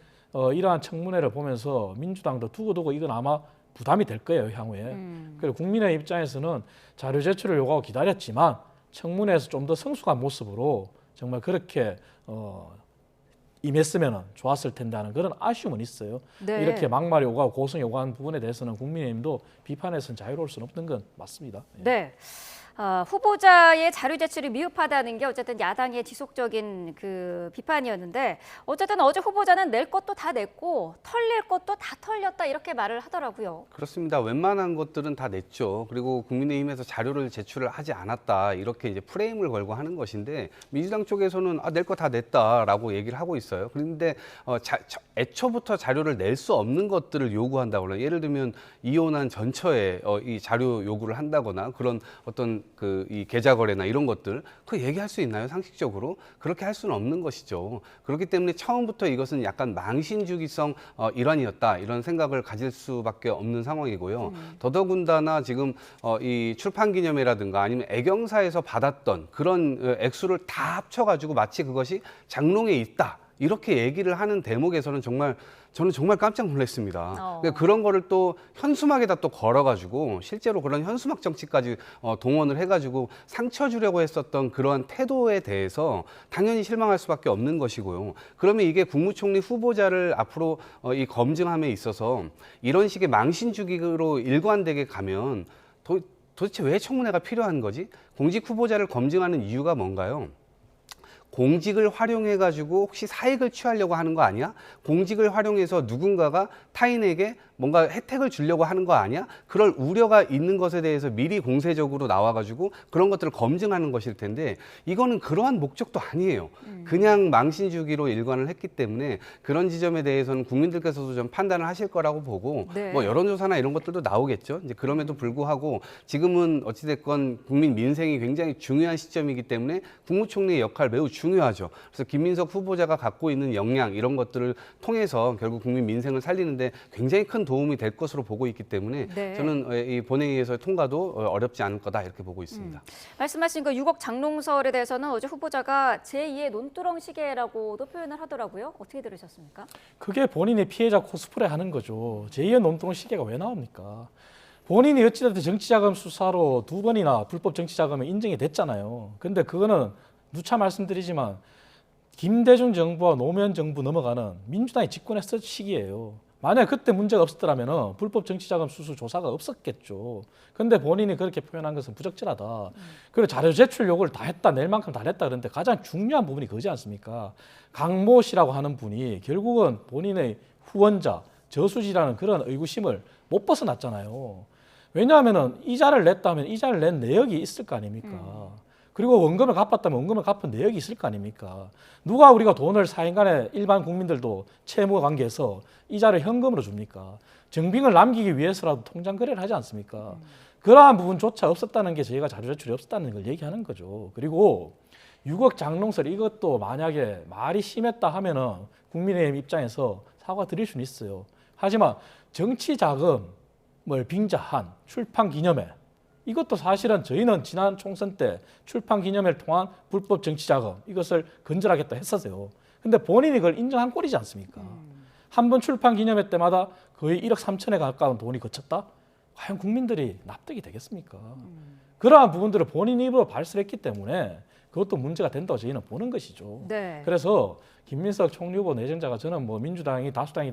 이러한 청문회를 보면서 민주당도 두고두고 이건 아마 부담이 될 거예요, 향후에. 그리고 국민의 입장에서는 자료 제출을 요구하고 기다렸지만 청문회에서 좀 더 성숙한 모습으로 정말 그렇게 임했으면 좋았을 텐데 하는 그런 아쉬움은 있어요. 네. 이렇게 막말이 오가고 고성이 오가는 부분에 대해서는 국민의힘도 비판에서는 자유로울 수는 없는 건 맞습니다. 네. 후보자의 자료 제출이 미흡하다는 게 어쨌든 야당의 지속적인 그 비판이었는데 어쨌든 어제 후보자는 낼 것도 다 냈고 털릴 것도 다 털렸다 이렇게 말을 하더라고요. 그렇습니다. 웬만한 것들은 다 냈죠. 그리고 국민의힘에서 자료를 제출을 하지 않았다 이렇게 이제 프레임을 걸고 하는 것인데 민주당 쪽에서는 낼 거 다 냈다라고 얘기를 하고 있어요. 그런데 애초부터 자료를 낼 수 없는 것들을 요구한다거나 예를 들면 이혼한 전처에 이 자료 요구를 한다거나 그런 어떤 이 계좌 거래나 이런 것들 그 얘기할 수 있나요? 상식적으로 그렇게 할 수는 없는 것이죠. 그렇기 때문에 처음부터 이것은 약간 망신주기성 일환이었다 이런 생각을 가질 수밖에 없는 상황이고요. 더더군다나 지금 이 출판기념회라든가 아니면 애경사에서 받았던 그런 액수를 다 합쳐가지고 마치 그것이 장롱에 있다. 이렇게 얘기를 하는 대목에서는 저는 정말 깜짝 놀랐습니다. 그러니까 그런 거를 또 현수막에다 또 걸어가지고 실제로 그런 현수막 정치까지 동원을 해가지고 상처 주려고 했었던 그러한 태도에 대해서 당연히 실망할 수밖에 없는 것이고요. 그러면 이게 국무총리 후보자를 앞으로 이 검증함에 있어서 이런 식의 망신주기로 일관되게 가면 도대체 왜 청문회가 필요한 거지? 공직 후보자를 검증하는 이유가 뭔가요? 공직을 활용해가지고 혹시 사익을 취하려고 하는 거 아니야? 공직을 활용해서 누군가가 타인에게 뭔가 혜택을 주려고 하는 거 아니야? 그럴 우려가 있는 것에 대해서 미리 공세적으로 나와가지고 그런 것들을 검증하는 것일 텐데 이거는 그러한 목적도 아니에요. 그냥 망신주기로 일관을 했기 때문에 그런 지점에 대해서는 국민들께서도 좀 판단을 하실 거라고 보고 네. 뭐 여론조사나 이런 것들도 나오겠죠. 이제 그럼에도 불구하고 지금은 어찌됐건 국민 민생이 굉장히 중요한 시점이기 때문에 국무총리의 역할 매우 중요하죠. 그래서 김민석 후보자가 갖고 있는 역량 이런 것들을 통해서 결국 국민 민생을 살리는데 굉장히 큰 도움이 될 것으로 보고 있기 때문에 네. 저는 이 본회의에서의 통과도 어렵지 않을 거다 이렇게 보고 있습니다. 말씀하신 그 6억 장롱설에 대해서는 어제 후보자가 제2의 논두렁 시계라고도 표현을 하더라고요. 어떻게 들으셨습니까? 그게 본인이 피해자 코스프레 하는 거죠. 제2의 논두렁 시계가 왜 나옵니까? 본인이 어찌됐든 정치자금 수사로 2번이나 불법 정치자금이 인정이 됐잖아요. 근데 그거는 누차 말씀드리지만 김대중 정부와 노무현 정부 넘어가는 민주당이 집권했을 시기예요. 만약 그때 문제가 없었더라면 불법 정치자금 수수 조사가 없었겠죠. 근데 본인이 그렇게 표현한 것은 부적절하다. 그리고 자료 제출 요구를 다 했다, 낼 만큼 다 했다 그런데 가장 중요한 부분이 그거지 않습니까? 강모 씨라고 하는 분이 결국은 본인의 후원자, 저수지라는 그런 의구심을 못 벗어났잖아요. 왜냐하면 이자를 냈다면 이자를 낸 내역이 있을 거 아닙니까? 그리고 원금을 갚았다면 원금을 갚은 내역이 있을 거 아닙니까? 누가 우리가 돈을 사인간에 일반 국민들도 채무 관계에서 이자를 현금으로 줍니까? 정빙을 남기기 위해서라도 통장 거래를 하지 않습니까? 그러한 부분조차 없었다는 게 저희가 자료 제출이 없었다는 걸 얘기하는 거죠. 그리고 6억 장롱설 이것도 만약에 말이 심했다 하면은 국민의힘 입장에서 사과 드릴 수는 있어요. 하지만 정치 자금을 빙자한 출판 기념회 이것도 사실은 저희는 지난 총선 때 출판 기념회를 통한 불법 정치 자금 이것을 건절하겠다 했었어요. 근데 본인이 그걸 인정한 꼴이지 않습니까? 한 번 출판 기념회 때마다 거의 1억 3천에 가까운 돈이 거쳤다? 과연 국민들이 납득이 되겠습니까? 그러한 부분들을 본인 입으로 발설했기 때문에 그것도 문제가 된다고 저희는 보는 것이죠. 네. 그래서 김민석 총리 후보 내정자가 저는 뭐 민주당이 다수당이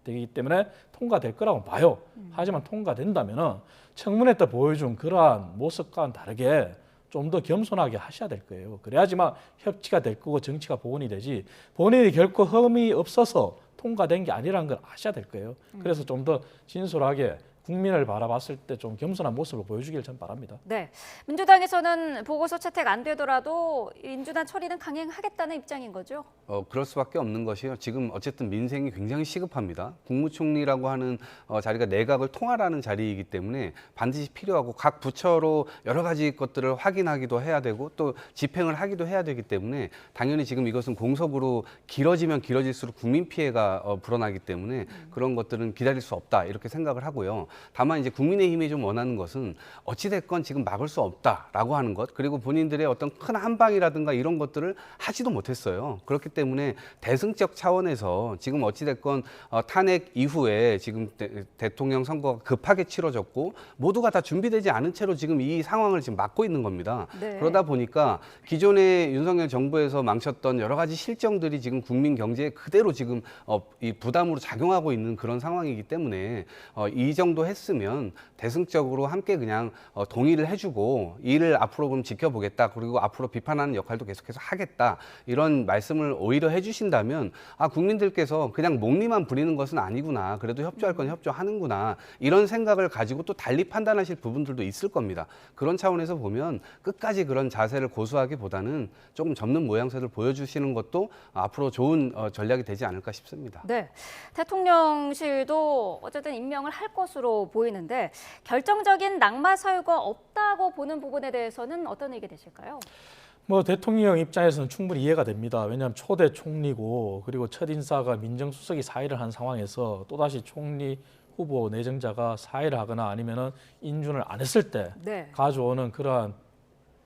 되기 때문에 통과될 거라고 봐요. 하지만 통과된다면은 청문회 때 보여준 그러한 모습과는 다르게 좀 더 겸손하게 하셔야 될 거예요. 그래야지만 협치가 될 거고 정치가 복원이 되지 본인이 결코 흠이 없어서 통과된 게 아니라는 걸 아셔야 될 거예요. 그래서 좀 더 진솔하게 국민을 바라봤을 때 좀 겸손한 모습을 보여주길 전 바랍니다. 네, 민주당에서는 보고서 채택 안 되더라도 인준안 처리는 강행하겠다는 입장인 거죠? 그럴 수밖에 없는 것이요. 지금 어쨌든 민생이 굉장히 시급합니다. 국무총리라고 하는 자리가 내각을 통할하는 자리이기 때문에 반드시 필요하고 각 부처로 여러 가지 것들을 확인하기도 해야 되고 또 집행을 하기도 해야 되기 때문에 당연히 지금 이것은 공석으로 길어지면 길어질수록 국민 피해가 불어나기 때문에 그런 것들은 기다릴 수 없다 이렇게 생각을 하고요. 다만 이제 국민의힘이 좀 원하는 것은 어찌됐건 지금 막을 수 없다라고 하는 것 그리고 본인들의 어떤 큰 한방이라든가 이런 것들을 하지도 못했어요. 그렇기 때문에 대승적 차원에서 지금 어찌됐건 탄핵 이후에 지금 대통령 선거가 급하게 치러졌고 모두가 다 준비되지 않은 채로 지금 이 상황을 지금 막고 있는 겁니다. 네. 그러다 보니까 기존의 윤석열 정부에서 망쳤던 여러 가지 실정들이 지금 국민 경제에 그대로 지금 이 부담으로 작용하고 있는 그런 상황이기 때문에 이 정도 했으면 대승적으로 함께 그냥 동의를 해주고 이를 앞으로 그럼 지켜보겠다. 그리고 앞으로 비판하는 역할도 계속해서 하겠다. 이런 말씀을 오히려 해주신다면 국민들께서 그냥 목리만 부리는 것은 아니구나. 그래도 협조할 건 협조하는구나. 이런 생각을 가지고 또 달리 판단하실 부분들도 있을 겁니다. 그런 차원에서 보면 끝까지 그런 자세를 고수하기보다는 조금 접는 모양새를 보여주시는 것도 앞으로 좋은 전략이 되지 않을까 싶습니다. 네, 대통령실도 어쨌든 임명을 할 것으로 보이는데 결정적인 낙마 사유가 없다고 보는 부분에 대해서는 어떤 의견 되실까요? 뭐 대통령 입장에서는 충분히 이해가 됩니다. 왜냐하면 초대 총리고 그리고 첫 인사가 민정수석이 사의를 한 상황에서 또다시 총리 후보 내정자가 사의를 하거나 아니면은 인준을 안 했을 때 네. 가져오는 그러한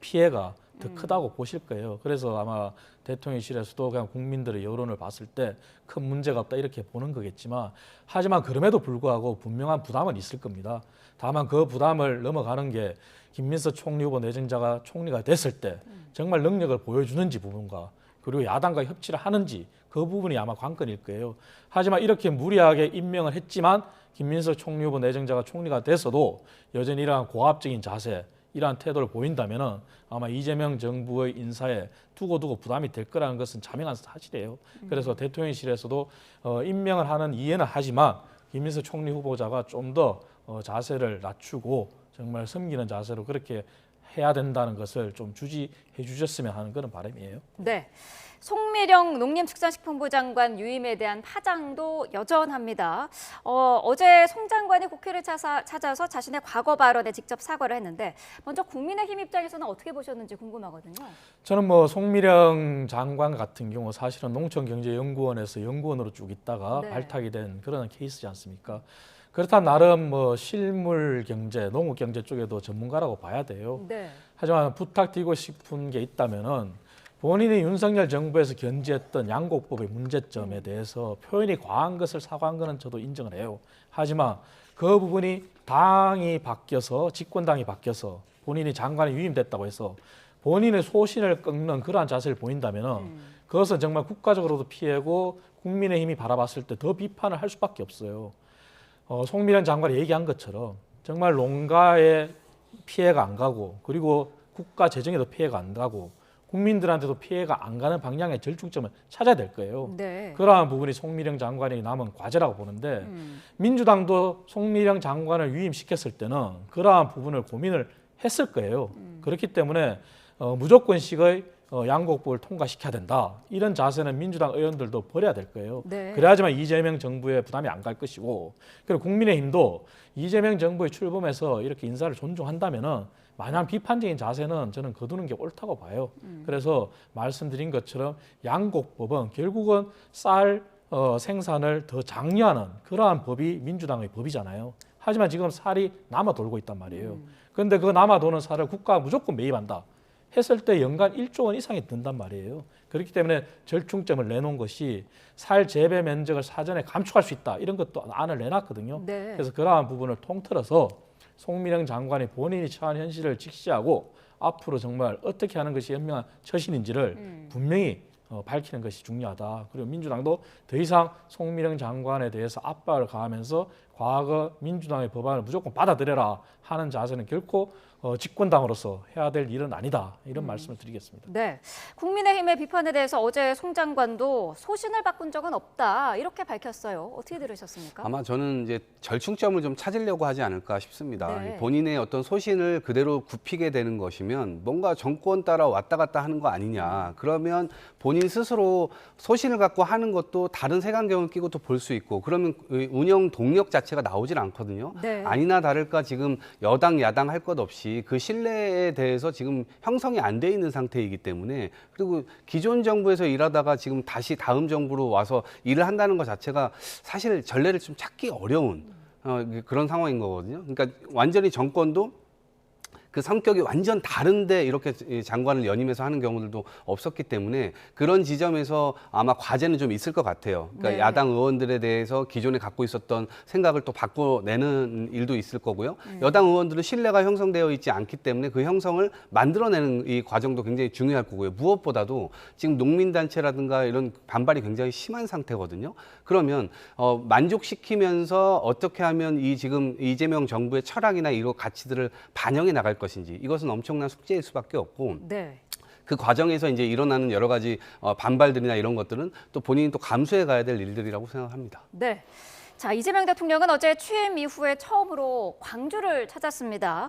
피해가 더 크다고 보실 거예요. 그래서 아마 대통령실에서도 그냥 국민들의 여론을 봤을 때 큰 문제가 없다 이렇게 보는 거겠지만, 하지만 그럼에도 불구하고 분명한 부담은 있을 겁니다. 다만 그 부담을 넘어가는 게 김민석 총리 후보 내정자가 총리가 됐을 때 정말 능력을 보여주는지 부분과, 그리고 야당과 협치를 하는지, 그 부분이 아마 관건일 거예요. 하지만 이렇게 무리하게 임명을 했지만 김민석 총리 후보 내정자가 총리가 돼서도 여전히 이러한 고압적인 자세, 이러한 태도를 보인다면 아마 이재명 정부의 인사에 두고두고 부담이 될 거라는 것은 자명한 사실이에요. 그래서 대통령실에서도 임명을 하는 이해는 하지만 김민석 총리 후보자가 좀 더 자세를 낮추고 정말 섬기는 자세로 그렇게 해야 된다는 것을 좀 주지해 주셨으면 하는 그런 바람이에요. 네. 송미령 농림축산식품부 장관 유임에 대한 파장도 여전합니다. 어제 송 장관이 국회를 찾아서 자신의 과거 발언에 직접 사과를 했는데, 먼저 국민의힘 입장에서는 어떻게 보셨는지 궁금하거든요. 저는 뭐 송미령 장관 같은 경우 사실은 농촌경제연구원에서 연구원으로 쭉 있다가 네. 발탁이 된 그런 케이스지 않습니까? 그렇다면 나름 뭐 실물 경제, 농업 경제 쪽에도 전문가라고 봐야 돼요. 네. 하지만 부탁드리고 싶은 게 있다면은 본인이 윤석열 정부에서 견지했던 양곡법의 문제점에 대해서 표현이 과한 것을 사과한 것은 저도 인정을 해요. 하지만 그 부분이 당이 바뀌어서, 집권당이 바뀌어서 본인이 장관에 유임됐다고 해서 본인의 소신을 꺾는 그러한 자세를 보인다면 그것은 정말 국가적으로도 피해고 국민의힘이 바라봤을 때 더 비판을 할 수밖에 없어요. 송미령 장관이 얘기한 것처럼 정말 농가에 피해가 안 가고, 그리고 국가 재정에도 피해가 안 가고, 국민들한테도 피해가 안 가는 방향의 절충점을 찾아야 될 거예요. 네. 그러한 부분이 송미령 장관이 남은 과제라고 보는데, 민주당도 송미령 장관을 유임시켰을 때는 그러한 부분을 고민을 했을 거예요. 그렇기 때문에 무조건식의 양곡법을 통과시켜야 된다, 이런 자세는 민주당 의원들도 버려야 될 거예요. 네. 그래야지만 이재명 정부에 부담이 안 갈 것이고, 그리고 국민의힘도 이재명 정부의 출범에서 이렇게 인사를 존중한다면은 마냥 비판적인 자세는 저는 거두는 게 옳다고 봐요. 그래서 말씀드린 것처럼 양곡법은 결국은 쌀 생산을 더 장려하는 그러한 법이 민주당의 법이잖아요. 하지만 지금 쌀이 남아 돌고 있단 말이에요. 그런데 그 남아 도는 쌀을 국가가 무조건 매입한다 했을 때 연간 1조 원 이상이 든단 말이에요. 그렇기 때문에 절충점을 내놓은 것이 쌀 재배 면적을 사전에 감축할 수 있다, 이런 것도 안을 내놨거든요. 네. 그래서 그러한 부분을 통틀어서 송미령 장관이 본인이 처한 현실을 직시하고 앞으로 정말 어떻게 하는 것이 현명한 처신인지를 분명히 밝히는 것이 중요하다. 그리고 민주당도 더 이상 송미령 장관에 대해서 압박을 가하면서 과거 민주당의 법안을 무조건 받아들여라 하는 자세는 결코 집권당으로서 해야 될 일은 아니다, 이런 말씀을 드리겠습니다. 네, 국민의힘의 비판에 대해서 어제 송 장관도 소신을 바꾼 적은 없다, 이렇게 밝혔어요. 어떻게 들으셨습니까? 아마 저는 이제 절충점을 좀 찾으려고 하지 않을까 싶습니다. 네. 본인의 어떤 소신을 그대로 굽히게 되는 것이면 뭔가 정권 따라 왔다 갔다 하는 거 아니냐. 그러면 본인 스스로 소신을 갖고 하는 것도 다른 색안경을 끼고 또 볼 수 있고, 그러면 운영 동력 자체가 나오질 않거든요. 네. 아니나 다를까 지금 여당 야당 할 것 없이 그 신뢰에 대해서 지금 형성이 안 돼 있는 상태이기 때문에, 그리고 기존 정부에서 일하다가 지금 다시 다음 정부로 와서 일을 한다는 것 자체가 사실 전례를 좀 찾기 어려운 그런 상황인 거거든요. 그러니까 완전히 정권도 그 성격이 완전 다른데 이렇게 장관을 연임해서 하는 경우들도 없었기 때문에 그런 지점에서 아마 과제는 좀 있을 것 같아요. 그러니까 네. 야당 의원들에 대해서 기존에 갖고 있었던 생각을 또 바꿔내는 일도 있을 거고요. 여당 의원들은 신뢰가 형성되어 있지 않기 때문에 그 형성을 만들어내는 이 과정도 굉장히 중요할 거고요. 무엇보다도 지금 농민단체라든가 이런 반발이 굉장히 심한 상태거든요. 그러면 만족시키면서 어떻게 하면 이 지금 이재명 정부의 철학이나 이런 가치들을 반영해 나갈 것인지, 이것은 엄청난 숙제일 수밖에 없고, 네. 그 과정에서 이제 일어나는 여러 가지 반발들이나 이런 것들은 또 본인이 또 감수해 가야 될 일들이라고 생각합니다. 네. 자, 이재명 대통령은 어제 취임 이후에 처음으로 광주를 찾았습니다.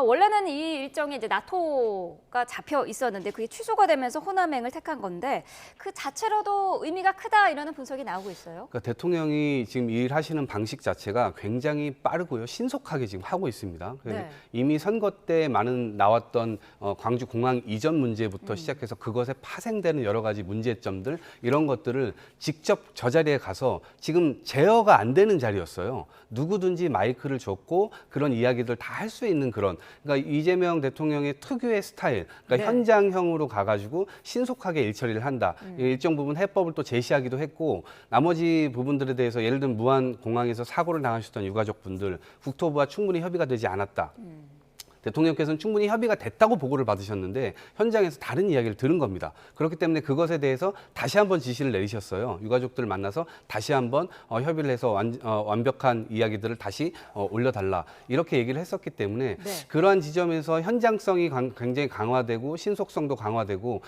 원래는 이 일정이 이제 나토가 잡혀 있었는데 그게 취소가 되면서 호남행을 택한 건데 그 자체로도 의미가 크다, 이라는 분석이 나오고 있어요. 그러니까 대통령이 지금 일하시는 방식 자체가 굉장히 빠르고요, 신속하게 지금 하고 있습니다. 네. 이미 선거 때 많은 나왔던 광주 공항 이전 문제부터 시작해서 그것에 파생되는 여러 가지 문제점들, 이런 것들을 직접 저 자리에 가서 지금 제어가 안 안 되는 자리였어요. 누구든지 마이크를 줬고 그런 이야기들 다 할 수 있는 그런, 그러니까 이재명 대통령의 특유의 스타일, 그러니까 네. 현장형으로 가가지고 신속하게 일처리를 한다. 일정 부분 해법을 또 제시하기도 했고, 나머지 부분들에 대해서 예를 들면 무안공항에서 사고를 당하셨던 유가족분들, 국토부와 충분히 협의가 되지 않았다. 대통령께서는 충분히 협의가 됐다고 보고를 받으셨는데 현장에서 다른 이야기를 들은 겁니다. 그렇기 때문에 그것에 대해서 다시 한번 지시를 내리셨어요. 유가족들을 만나서 다시 한번 협의를 해서 완벽한 이야기들을 다시 올려달라. 이렇게 얘기를 했었기 때문에 그러한 지점에서 현장성이 굉장히 강화되고 신속성도 강화되고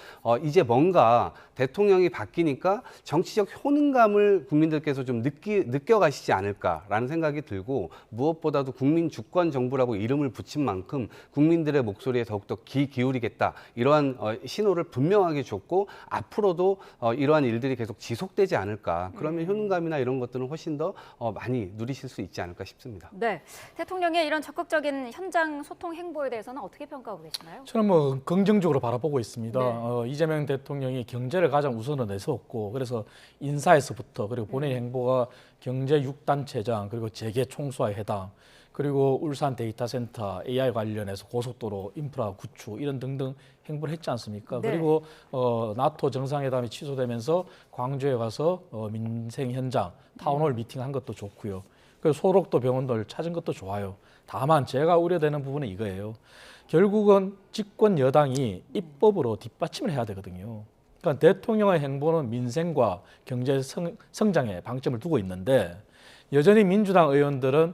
이제 뭔가 대통령이 바뀌니까 정치적 효능감을 국민들께서 좀 느껴가시지 않을까라는 생각이 들고, 무엇보다도 국민 주권 정부라고 이름을 붙인 만큼 국민들의 목소리에 더욱더 기울이겠다, 이러한 신호를 분명하게 줬고 앞으로도 이러한 일들이 계속 지속되지 않을까, 그러면 효능감이나 이런 것들은 훨씬 더 많이 누리실 수 있지 않을까 싶습니다. 네, 대통령의 이런 적극적인 현장 소통 행보에 대해서는 어떻게 평가하고 계시나요? 저는 뭐 긍정적으로 바라보고 있습니다. 네. 이재명 대통령이 경제를 가장 우선으로 내세웠고, 그래서 인사에서부터, 그리고 본인의 행보가 경제 6단체장, 그리고 재계 총수와의 회담, 그리고 울산 데이터 센터, AI 관련해서 고속도로 인프라 구축 이런 등등 행보를 했지 않습니까? 네. 그리고 나토 정상회담이 취소되면서 광주에 가서 민생 현장 타운홀 미팅한 것도 좋고요. 그리고 소록도 병원들 찾은 것도 좋아요. 다만 제가 우려되는 부분은 이거예요. 결국은 집권 여당이 입법으로 뒷받침을 해야 되거든요. 그러니까 대통령의 행보는 민생과 경제 성장에 방점을 두고 있는데, 여전히 민주당 의원들은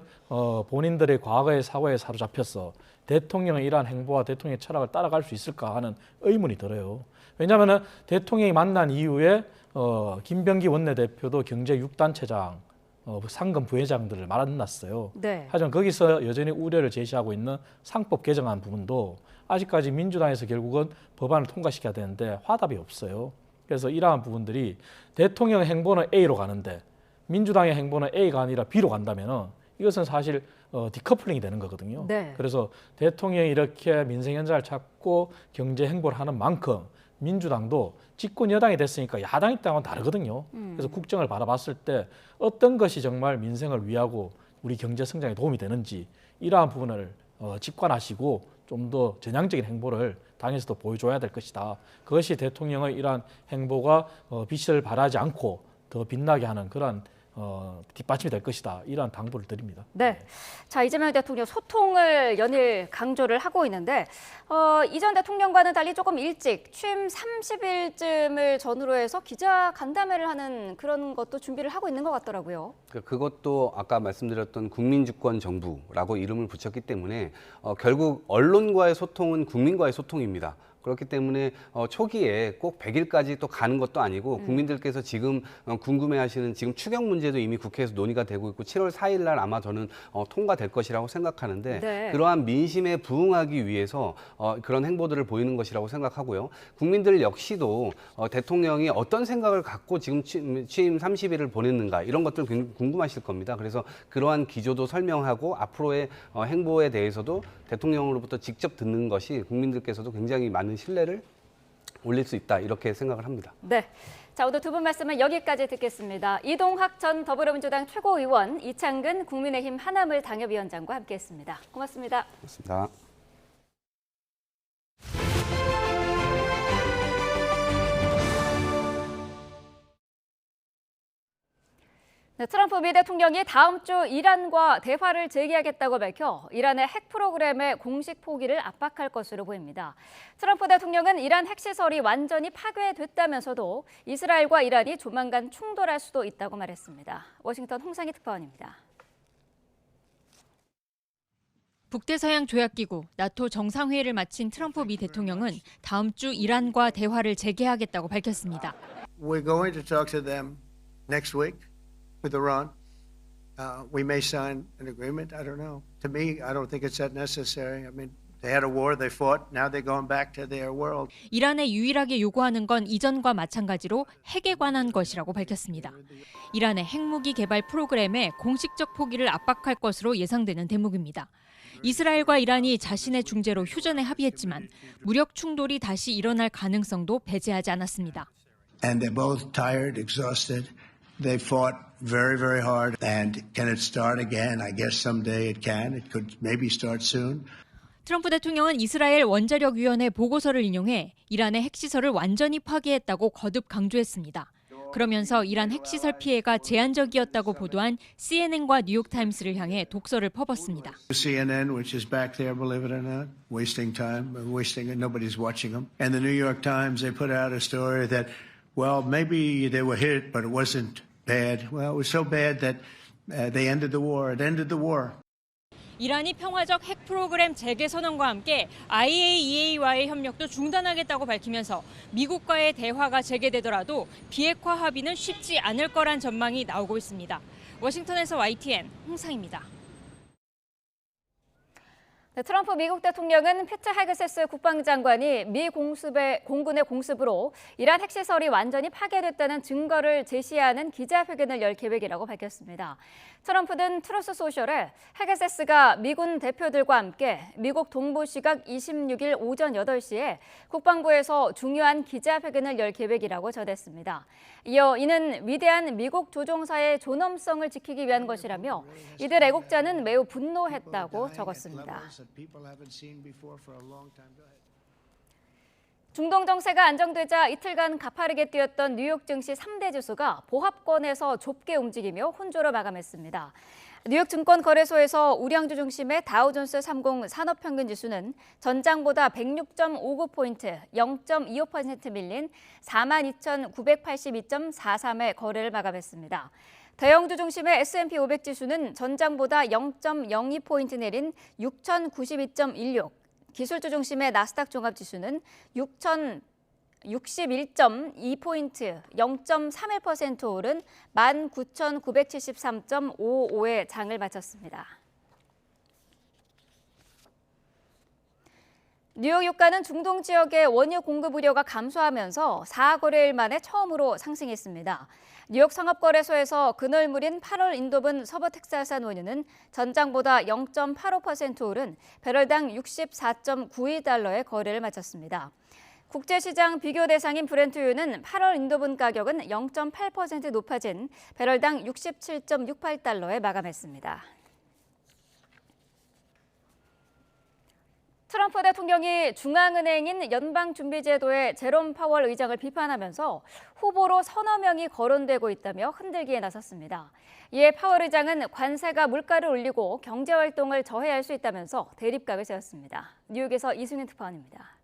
본인들의 과거의 사고에 사로잡혀서 대통령의 이러한 행보와 대통령의 철학을 따라갈 수 있을까 하는 의문이 들어요. 왜냐하면 대통령이 만난 이후에 김병기 원내대표도 경제 6단체장, 상금 부회장들을 만났어요. 네. 하지만 거기서 여전히 우려를 제시하고 있는 상법 개정안 부분도 아직까지 민주당에서 결국은 법안을 통과시켜야 되는데 화답이 없어요. 그래서 이러한 부분들이 대통령의 행보는 A로 가는데 민주당의 행보는 A가 아니라 B로 간다면 이것은 사실 디커플링이 되는 거거든요. 네. 그래서 대통령이 이렇게 민생 현장을 찾고 경제 행보를 하는 만큼 민주당도 집권 여당이 됐으니까 야당이 때하고는 다르거든요. 그래서 국정을 바라봤을 때 어떤 것이 정말 민생을 위하고 우리 경제 성장에 도움이 되는지 이러한 부분을 직관하시고 좀 더 전향적인 행보를 당에서도 보여줘야 될 것이다. 그것이 대통령의 이러한 행보가 빛을 발하지 않고 더 빛나게 하는 그런 뒷받침이 될 것이다. 이러한 당부를 드립니다. 네, 자 이재명 대통령 소통을 연일 강조를 하고 있는데 이전 대통령과는 달리 조금 일찍 취임 30일쯤을 전후로 해서 기자 간담회를 하는 그런 것도 준비를 하고 있는 것 같더라고요. 그것도 아까 말씀드렸던 국민주권 정부라고 이름을 붙였기 때문에 결국 언론과의 소통은 국민과의 소통입니다. 그렇기 때문에 초기에 꼭 100일까지 또 가는 것도 아니고 국민들께서 지금 궁금해하시는 지금 추경 문제도 이미 국회에서 논의가 되고 있고 7월 4일 날 아마 저는 통과될 것이라고 생각하는데 네. 그러한 민심에 부응하기 위해서 그런 행보들을 보이는 것이라고 생각하고요. 국민들 역시도 대통령이 어떤 생각을 갖고 지금 취임 30일을 보냈는가 이런 것들 궁금하실 겁니다. 그래서 그러한 기조도 설명하고 앞으로의 행보에 대해서도 대통령으로부터 직접 듣는 것이 국민들께서도 굉장히 많은 신뢰를 올릴 수 있다 이렇게 생각을 합니다. 네, 자 오늘 두 분 말씀은 여기까지 듣겠습니다. 이동학 전 더불어민주당 최고위원, 이창근 국민의힘 하나물 당협위원장과 함께했습니다. 고맙습니다. 고맙습니다. 네, 트럼프 미 대통령이 다음 주 이란과 대화를 재개하겠다고 밝혀 이란의 핵 프로그램의 공식 포기를 압박할 것으로 보입니다. 트럼프 대통령은 이란 핵시설이 완전히 파괴됐다면서도 이스라엘과 이란이 조만간 충돌할 수도 있다고 말했습니다. 워싱턴 홍상희 특파원입니다. 북대서양 조약기구 나토 정상회의를 마친 트럼프 미 대통령은 다음 주 이란과 대화를 재개하겠다고 밝혔습니다. We're going to talk to them next week. With Iran, we may sign an agreement. I don't know. To me, I don't think it's that necessary. I mean, they had a war, they fought. Now they're going back to their world. 이란에 유일하게 요구하는 건 이전과 마찬가지로 핵에 관한 것이라고 밝혔습니다. 이란의 핵무기 개발 프로그램에 공식적 포기를 압박할 것으로 예상되는 대목입니다. 이스라엘과 이란이 자신의 중재로 휴전에 합의했지만 무력 충돌이 다시 일어날 가능성도 배제하지 않았습니다. And they're both tired, exhausted. They fought very, very hard. And can it start again? I guess someday it can. It could maybe start soon. 트럼프 대통령은 이스라엘 원자력위원회 보고서를 인용해 이란의 핵시설을 완전히 파괴했다고 거듭 강조했습니다. 그러면서 이란 핵시설 피해가 제한적이었다고 보도한 CNN과 뉴욕타임스를 향해 독서를 퍼붓습니다. CNN, which is back there, believe it or not, wasting time, wasting it. Nobody's watching them. And the New York Times, they put out a story that, well, maybe they were hit, but it wasn't bad. Well, it was so bad that they ended the war. It ended the war. 이란이 평화적 핵 프로그램 재개 선언과 함께 IAEA와의 협력도 중단하겠다고 밝히면서 미국과의 대화가 재개되더라도 비핵화 합의는 쉽지 않을 거란 전망이 나오고 있습니다. 워싱턴에서 YTN 홍상입니다. 네, 트럼프 미국 대통령은 피트 헤그세스 국방장관이 미 공군의 공습으로 이란 핵시설이 완전히 파괴됐다는 증거를 제시하는 기자회견을 열 계획이라고 밝혔습니다. 트럼프는 트루스 소셜에 헤그세스가 미군 대표들과 함께 미국 동부 시각 26일 오전 8시에 국방부에서 중요한 기자회견을 열 계획이라고 전했습니다. 이어 이는 위대한 미국 조종사의 존엄성을 지키기 위한 것이라며 이들 애국자는 매우 분노했다고 적었습니다. 중동 정세가 안정되자 이틀간 가파르게 뛰었던 뉴욕 증시 3대 지수가 보합권에서 좁게 움직이며 혼조로 마감했습니다. 뉴욕 증권거래소에서 우량주 중심의 다우존스 30 산업평균지수는 전장보다 106.59포인트, 0.25% 밀린 42,982.43의 거래를 마감했습니다. 대형주 중심의 S&P 500지수는 전장보다 0.02포인트 내린 6,092.16, 기술주 중심의 나스닥 종합지수는 6,061.2포인트, 0.31% 오른 19,973.55의 장을 마쳤습니다. 뉴욕 유가는 중동 지역의 원유 공급 우려가 감소하면서 4거래일 만에 처음으로 상승했습니다. 뉴욕 상업거래소에서 그늘 무린 8월 인도분 서부 텍사스산 원유는 전장보다 0.85% 오른 배럴당 64.92달러의 거래를 마쳤습니다. 국제시장 비교 대상인 브렌트유는 8월 인도분 가격은 0.8% 높아진 배럴당 67.68달러에 마감했습니다. 트럼프 대통령이 중앙은행인 연방준비제도의 제롬 파월 의장을 비판하면서 후보로 서너 명이 거론되고 있다며 흔들기에 나섰습니다. 이에 파월 의장은 관세가 물가를 올리고 경제활동을 저해할 수 있다면서 대립각을 세웠습니다. 뉴욕에서 이승윤 특파원입니다.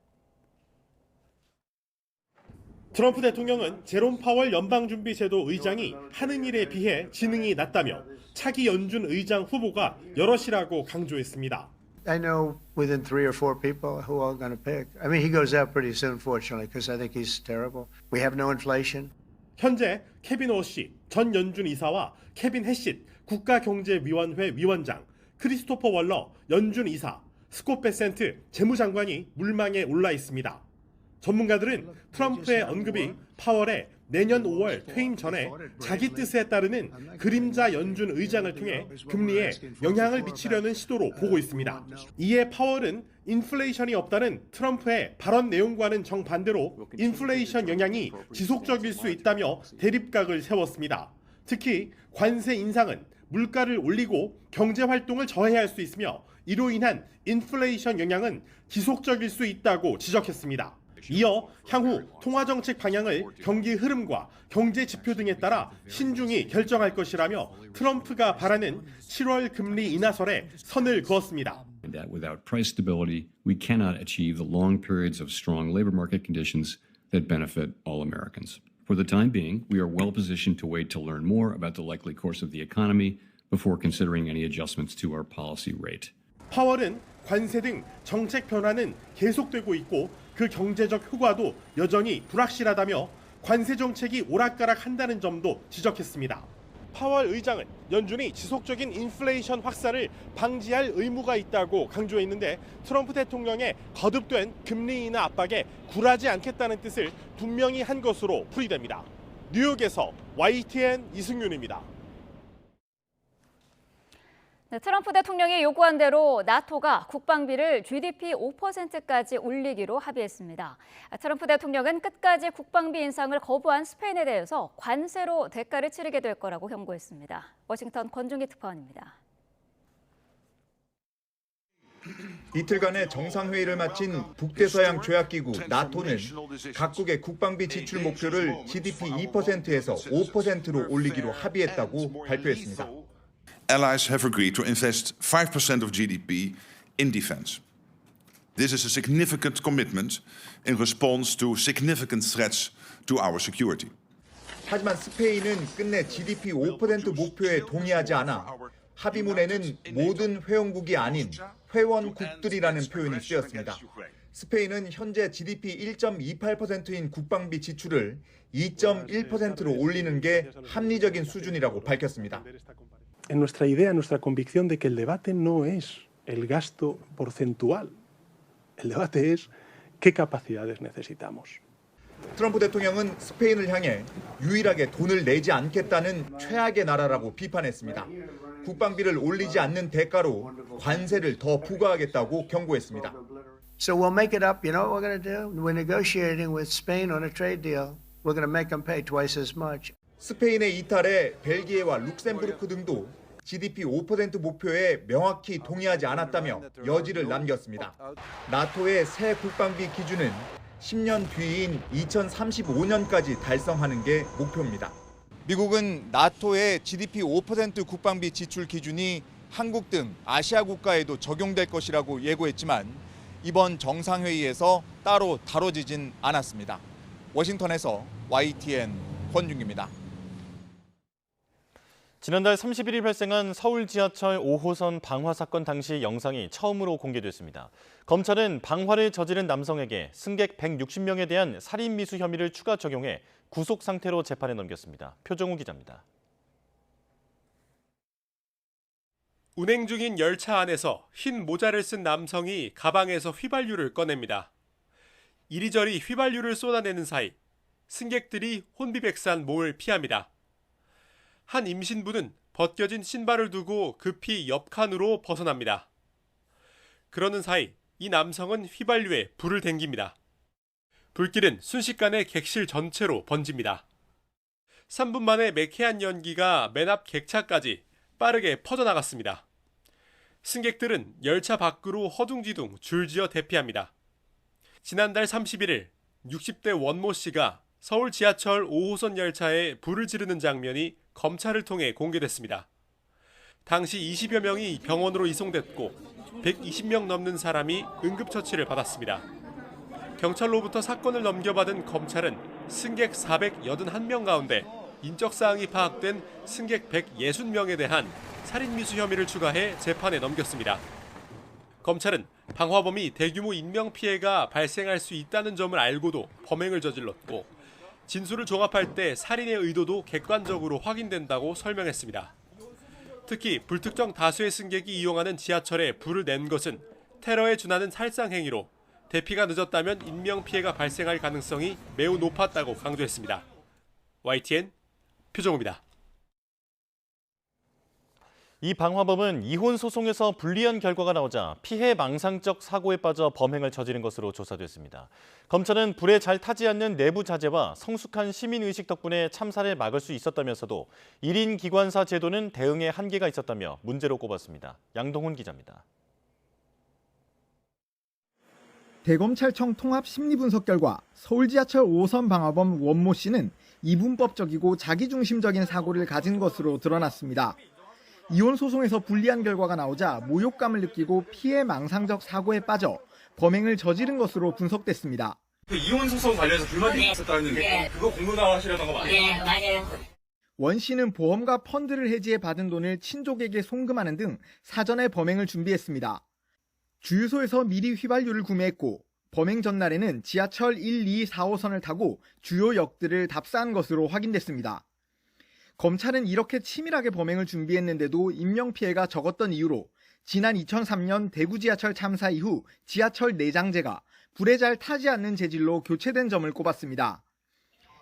트럼프 대통령은 제롬 파월 연방준비제도 의장이 하는 일에 비해 지능이 낮다며 차기 연준 의장 후보가 여럿이라고 강조했습니다. I know within 3 or 4 people who are going to pick. I mean, he goes out pretty soon, fortunately, because I think he's terrible. We have no inflation. 현재 케빈 오시 전 연준 이사와 케빈 해싯 국가경제위원회 위원장, 크리스토퍼 월러 연준 이사, 스콧 베센트 재무장관이 물망에 올라 있습니다. 전문가들은 트럼프의 언급이 파월의 내년 5월 퇴임 전에 자기 뜻에 따르는 그림자 연준 의장을 통해 금리에 영향을 미치려는 시도로 보고 있습니다. 이에 파월은 인플레이션이 없다는 트럼프의 발언 내용과는 정반대로 인플레이션 영향이 지속적일 수 있다며 대립각을 세웠습니다. 특히 관세 인상은 물가를 올리고 경제 활동을 저해할 수 있으며 이로 인한 인플레이션 영향은 지속적일 수 있다고 지적했습니다. 이어 향후 통화정책 방향을 경기 흐름과 경제 지표 등에 따라 신중히 결정할 것이라며 트럼프가 바라는 7월 금리 인하설에 선을 그었습니다. That without price stability, we cannot achieve the long periods of strong labor market conditions that benefit all Americans. For the time being, we are well positioned to wait to learn more about the likely course of the economy before considering any adjustments to our policy rate. 파월은 관세 등 정책 변화는 계속되고 있고 그 경제적 효과도 여전히 불확실하다며 관세 정책이 오락가락한다는 점도 지적했습니다. 파월 의장은 연준이 지속적인 인플레이션 확산을 방지할 의무가 있다고 강조했는데 트럼프 대통령의 거듭된 금리 인하 압박에 굴하지 않겠다는 뜻을 분명히 한 것으로 풀이됩니다. 뉴욕에서 YTN 이승윤입니다. 네, 트럼프 대통령이 요구한 대로 나토가 국방비를 GDP 5%까지 올리기로 합의했습니다. 트럼프 대통령은 끝까지 국방비 인상을 거부한 스페인에 대해서 관세로 대가를 치르게 될 거라고 경고했습니다. 워싱턴 권중희 특파원입니다. 이틀간의 정상회의를 마친 북대서양 조약기구 나토는 각국의 국방비 지출 목표를 GDP 2%에서 5%로 올리기로 합의했다고 발표했습니다. Allies have agreed to invest 5% of GDP in defense. This is a significant commitment in response to significant threats to our security. 하지만 스페인은 끝내 GDP 5% 목표에 동의하지 않아 합의문에는 모든 회원국이 아닌 회원국들이라는 표현이 쓰였습니다. 스페인은 현재 GDP 1.28%인 국방비 지출을 2.1%로 올리는 게 합리적인 수준이라고 밝혔습니다. En nuestra idea, nuestra convicción de que el debate no es el gasto porcentual. El debate es qué capacidades necesitamos. 트럼프 대통령은 스페인을 향해 유일하게 돈을 내지 않겠다는 최악의 나라라고 비판했습니다. 국방비를 올리지 않는 대가로 관세를 더 부과하겠다고 경고했습니다. So we'll make it up. You know what we're going to do? We're negotiating with Spain on a trade deal. We're going to make them pay twice as much. 스페인의 이탈에 벨기에와 룩셈부르크 등도 GDP 5% 목표에 명확히 동의하지 않았다며 여지를 남겼습니다. 나토의 새 국방비 기준은 10년 뒤인 2035년까지 달성하는 게 목표입니다. 미국은 나토의 GDP 5% 국방비 지출 기준이 한국 등 아시아 국가에도 적용될 것이라고 예고했지만 이번 정상회의에서 따로 다뤄지진 않았습니다. 워싱턴에서 YTN 권중기입니다. 지난달 31일 발생한 서울 지하철 5호선 방화 사건 당시 영상이 처음으로 공개됐습니다. 검찰은 방화를 저지른 남성에게 승객 160명에 대한 살인 미수 혐의를 추가 적용해 구속 상태로 재판에 넘겼습니다. 표정우 기자입니다. 운행 중인 열차 안에서 흰 모자를 쓴 남성이 가방에서 휘발유를 꺼냅니다. 이리저리 휘발유를 쏟아내는 사이 승객들이 혼비백산 몸을 피합니다. 한 임신부는 벗겨진 신발을 두고 급히 옆 칸으로 벗어납니다. 그러는 사이 이 남성은 휘발유에 불을 댕깁니다. 불길은 순식간에 객실 전체로 번집니다. 3분 만에 매캐한 연기가 맨 앞 객차까지 빠르게 퍼져나갔습니다. 승객들은 열차 밖으로 허둥지둥 줄지어 대피합니다. 지난달 31일 60대 원모 씨가 서울 지하철 5호선 열차에 불을 지르는 장면이 검찰을 통해 공개됐습니다. 당시 20여 명이 병원으로 이송됐고 120명 넘는 사람이 응급처치를 받았습니다. 경찰로부터 사건을 넘겨받은 검찰은 승객 481명 가운데 인적사항이 파악된 승객 160명에 대한 살인미수 혐의를 추가해 재판에 넘겼습니다. 검찰은 방화범이 대규모 인명피해가 발생할 수 있다는 점을 알고도 범행을 저질렀고 진술을 종합할 때 살인의 의도도 객관적으로 확인된다고 설명했습니다. 특히 불특정 다수의 승객이 이용하는 지하철에 불을 낸 것은 테러에 준하는 살상행위로 대피가 늦었다면 인명피해가 발생할 가능성이 매우 높았다고 강조했습니다. YTN 표정우입니다. 이 방화범은 이혼 소송에서 불리한 결과가 나오자 피해망상적 사고에 빠져 범행을 저지른 것으로 조사됐습니다. 검찰은 불에 잘 타지 않는 내부 자재와 성숙한 시민의식 덕분에 참사를 막을 수 있었다면서도 1인 기관사 제도는 대응에 한계가 있었다며 문제로 꼽았습니다. 양동훈 기자입니다. 대검찰청 통합 심리분석 결과 서울 지하철 5호선 방화범 원모 씨는 이분법적이고 자기중심적인 사고를 가진 것으로 드러났습니다. 이혼 소송에서 불리한 결과가 나오자 모욕감을 느끼고 피해망상적 사고에 빠져 범행을 저지른 것으로 분석됐습니다. 이혼 소송 관련해서 불만이 있었다는데 그거 공론화하시려던 거 맞아요? 네, 맞아요. 원 씨는 보험과 펀드를 해지해 받은 돈을 친족에게 송금하는 등 사전에 범행을 준비했습니다. 주유소에서 미리 휘발유를 구매했고 범행 전날에는 지하철 1, 2, 4호선을 타고 주요 역들을 답사한 것으로 확인됐습니다. 검찰은 이렇게 치밀하게 범행을 준비했는데도 인명피해가 적었던 이유로 지난 2003년 대구 지하철 참사 이후 지하철 내장재가 불에 잘 타지 않는 재질로 교체된 점을 꼽았습니다.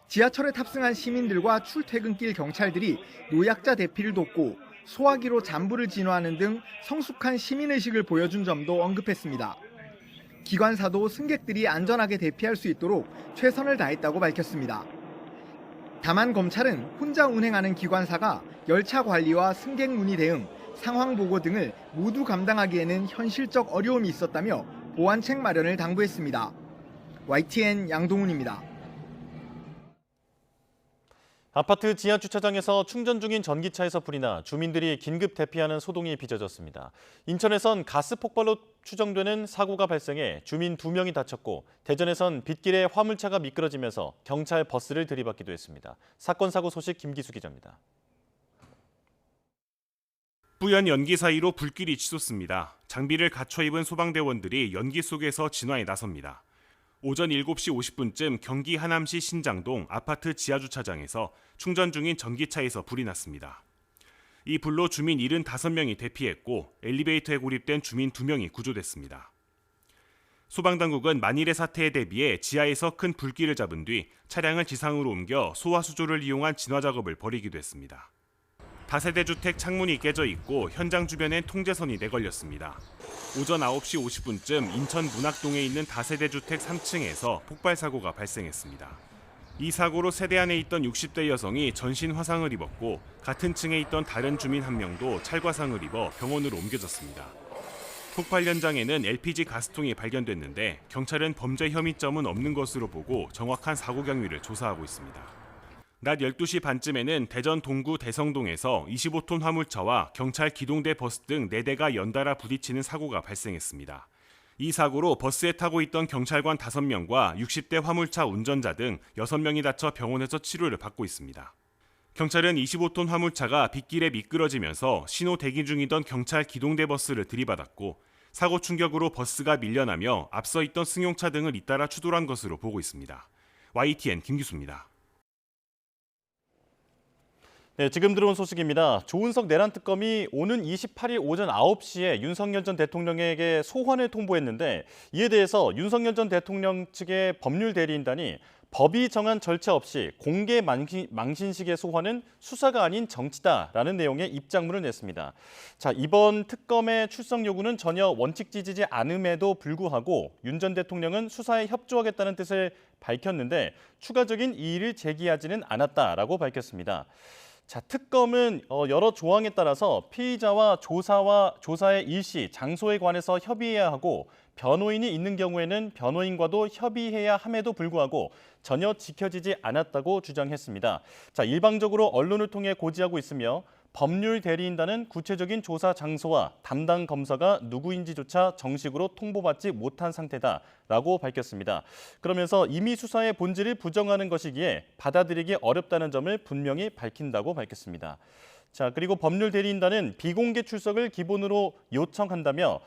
지하철에 탑승한 시민들과 출퇴근길 경찰들이 노약자 대피를 돕고 소화기로 잔부를 진화하는 등 성숙한 시민의식을 보여준 점도 언급했습니다. 기관사도 승객들이 안전하게 대피할 수 있도록 최선을 다했다고 밝혔습니다. 다만 검찰은 혼자 운행하는 기관사가 열차 관리와 승객 문의 대응, 상황 보고 등을 모두 감당하기에는 현실적 어려움이 있었다며 보완책 마련을 당부했습니다. YTN 양동훈입니다. 아파트 지하 주차장에서 충전 중인 전기차에서 불이 나 주민들이 긴급 대피하는 소동이 빚어졌습니다. 인천에선 가스 폭발로 추정되는 사고가 발생해 주민 2명이 다쳤고 대전에선 빗길에 화물차가 미끄러지면서 경찰 버스를 들이받기도 했습니다. 사건 사고 소식 김기수 기자입니다. 뿌연 연기 사이로 불길이 치솟습니다. 장비를 갖춰 입은 소방대원들이 연기 속에서 진화에 나섭니다. 오전 7시 50분쯤 경기 하남시 신장동 아파트 지하주차장에서 충전 중인 전기차에서 불이 났습니다. 이 불로 주민 75명이 대피했고 엘리베이터에 고립된 주민 2명이 구조됐습니다. 소방당국은 만일의 사태에 대비해 지하에서 큰 불길을 잡은 뒤 차량을 지상으로 옮겨 소화수조를 이용한 진화 작업을 벌이기도 했습니다. 다세대 주택 창문이 깨져 있고 현장 주변엔 통제선이 내걸렸습니다. 오전 9시 50분쯤 인천 문학동에 있는 다세대 주택 3층에서 폭발 사고가 발생했습니다. 이 사고로 세대 안에 있던 60대 여성이 전신 화상을 입었고 같은 층에 있던 다른 주민 1명도 찰과상을 입어 병원으로 옮겨졌습니다. 폭발 현장에는 LPG 가스통이 발견됐는데 경찰은 범죄 혐의점은 없는 것으로 보고 정확한 사고 경위를 조사하고 있습니다. 낮 12시 반쯤에는 대전 동구 대성동에서 25톤 화물차와 경찰 기동대 버스 등 4대가 연달아 부딪히는 사고가 발생했습니다. 이 사고로 버스에 타고 있던 경찰관 5명과 60대 화물차 운전자 등 6명이 다쳐 병원에서 치료를 받고 있습니다. 경찰은 25톤 화물차가 빗길에 미끄러지면서 신호 대기 중이던 경찰 기동대 버스를 들이받았고 사고 충격으로 버스가 밀려나며 앞서 있던 승용차 등을 잇따라 추돌한 것으로 보고 있습니다. YTN 김기수입니다. 네, 지금 들어온 소식입니다. 조은석 내란특검이 오는 28일 오전 9시에 윤석열 전 대통령에게 소환을 통보했는데 이에 대해서 윤석열 전 대통령 측의 법률 대리인단이 법이 정한 절차 없이 공개 망신식의 소환은 수사가 아닌 정치다라는 내용의 입장문을 냈습니다. 자, 이번 특검의 출석 요구는 전혀 원칙지지지 않음에도 불구하고 윤 전 대통령은 수사에 협조하겠다는 뜻을 밝혔는데 추가적인 이의를 제기하지는 않았다라고 밝혔습니다. 자, 특검은 여러 조항에 따라서 피의자와 조사의 일시, 장소에 관해서 협의해야 하고 변호인이 있는 경우에는 변호인과도 협의해야 함에도 불구하고 전혀 지켜지지 않았다고 주장했습니다. 자, 일방적으로 언론을 통해 고지하고 있으며 법률 대리인단은 구체적인 조사 장소와 담당 검사가 누구인지조차 정식으로 통보받지 못한 상태다라고 밝혔습니다. 그러면서 이미 수사의 본질을 부정하는 것이기에 받아들이기 어렵다는 점을 분명히 밝힌다고 밝혔습니다. 자, 그리고 법률 대리인단은 비공개 출석을 기본으로 요청한다며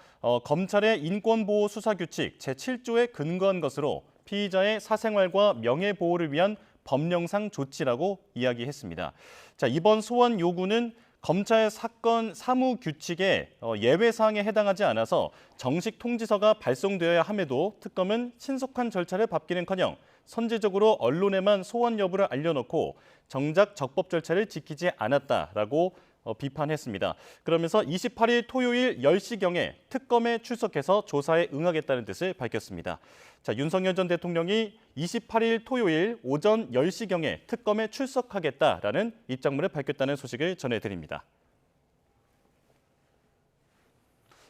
검찰의 인권보호 수사규칙 제7조에 근거한 것으로 피의자의 사생활과 명예보호를 위한 법령상 조치라고 이야기했습니다. 자, 이번 소환 요구는 검찰 사건 사무 규칙의 예외 사항에 해당하지 않아서 정식 통지서가 발송되어야 함에도 특검은 신속한 절차를 밟기는커녕 선제적으로 언론에만 소환 여부를 알려놓고 정작 적법 절차를 지키지 않았다라고 비판했습니다. 그러면서 28일 토요일 10시경에 특검에 출석해서 조사에 응하겠다는 뜻을 밝혔습니다. 자, 윤석열 전 대통령이 28일 토요일 오전 10시경에 특검에 출석하겠다라는 입장문을 밝혔다는 소식을 전해드립니다.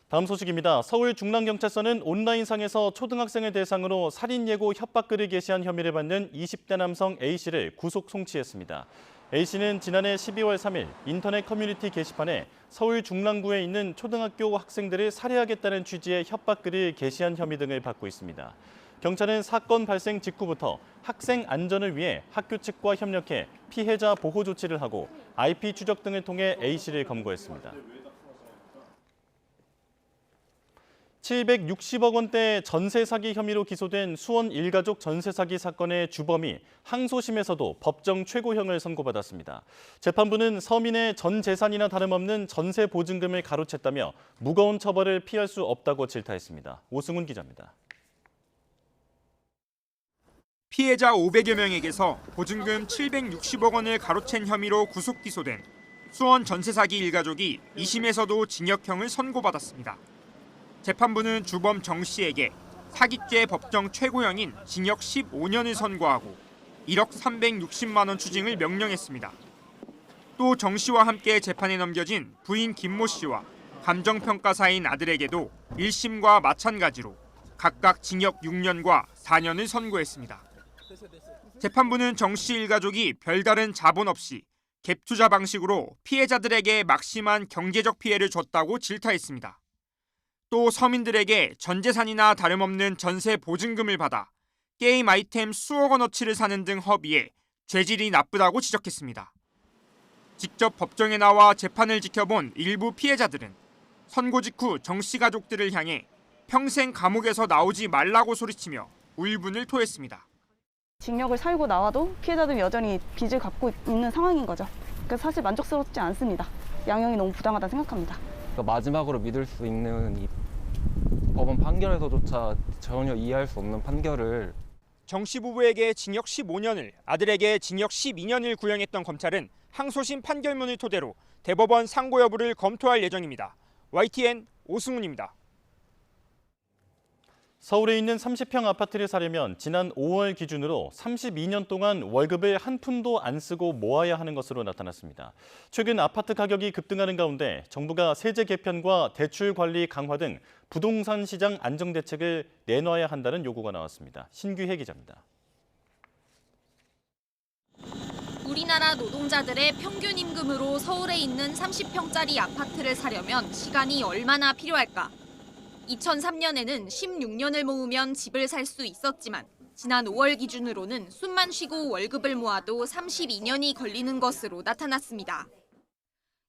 다음 소식입니다. 서울 중랑경찰서는 온라인상에서 초등학생을 대상으로 살인 예고 협박글을 게시한 혐의를 받는 20대 남성 A씨를 구속 송치했습니다. A씨는 지난해 12월 3일 인터넷 커뮤니티 게시판에 서울 중랑구에 있는 초등학교 학생들을 살해하겠다는 취지의 협박글을 게시한 혐의 등을 받고 있습니다. 경찰은 사건 발생 직후부터 학생 안전을 위해 학교 측과 협력해 피해자 보호 조치를 하고 IP 추적 등을 통해 A씨를 검거했습니다. 760억 원대 전세 사기 혐의로 기소된 수원 일가족 전세 사기 사건의 주범이 항소심에서도 법정 최고형을 선고받았습니다. 재판부는 서민의 전 재산이나 다름없는 전세 보증금을 가로챘다며 무거운 처벌을 피할 수 없다고 질타했습니다. 오승훈 기자입니다. 피해자 500여 명에게서 보증금 760억 원을 가로챈 혐의로 구속 기소된 수원 전세 사기 일가족이 2심에서도 징역형을 선고받았습니다. 재판부는 주범 정 씨에게 사기죄 법정 최고형인 징역 15년을 선고하고 1억 360만 원 추징을 명령했습니다. 또 정 씨와 함께 재판에 넘겨진 부인 김모 씨와 감정평가사인 아들에게도 1심과 마찬가지로 각각 징역 6년과 4년을 선고했습니다. 재판부는 정 씨 일가족이 별다른 자본 없이 갭 투자 방식으로 피해자들에게 막심한 경제적 피해를 줬다고 질타했습니다. 또 서민들에게 전 재산이나 다름없는 전세 보증금을 받아 게임 아이템 수억 원어치를 사는 등 허비해 죄질이 나쁘다고 지적했습니다. 직접 법정에 나와 재판을 지켜본 일부 피해자들은 선고 직후 정 씨 가족들을 향해 평생 감옥에서 나오지 말라고 소리치며 울분을 토했습니다. 징역을 살고 나와도 피해자들은 여전히 빚을 갚고 있는 상황인 거죠. 그래서 사실 만족스럽지 않습니다. 양형이 너무 부당하다 생각합니다. 마지막으로 믿을 수 있는 이 법원 판결에서조차 전혀 이해할 수 없는 판결을 정 씨 부부에게 징역 15년을, 아들에게 징역 12년을 구형했던 검찰은 항소심 판결문을 토대로 대법원 상고 여부를 검토할 예정입니다. YTN 오승훈입니다. 서울에 있는 30평 아파트를 사려면 지난 5월 기준으로 32년 동안 월급을 한 푼도 안 쓰고 모아야 하는 것으로 나타났습니다. 최근 아파트 가격이 급등하는 가운데 정부가 세제 개편과 대출 관리 강화 등 부동산 시장 안정 대책을 내놔야 한다는 요구가 나왔습니다. 신규혜 기자입니다. 우리나라 노동자들의 평균 임금으로 서울에 있는 30평짜리 아파트를 사려면 시간이 얼마나 필요할까? 2003년에는 16년을 모으면 집을 살 수 있었지만 지난 5월 기준으로는 숨만 쉬고 월급을 모아도 32년이 걸리는 것으로 나타났습니다.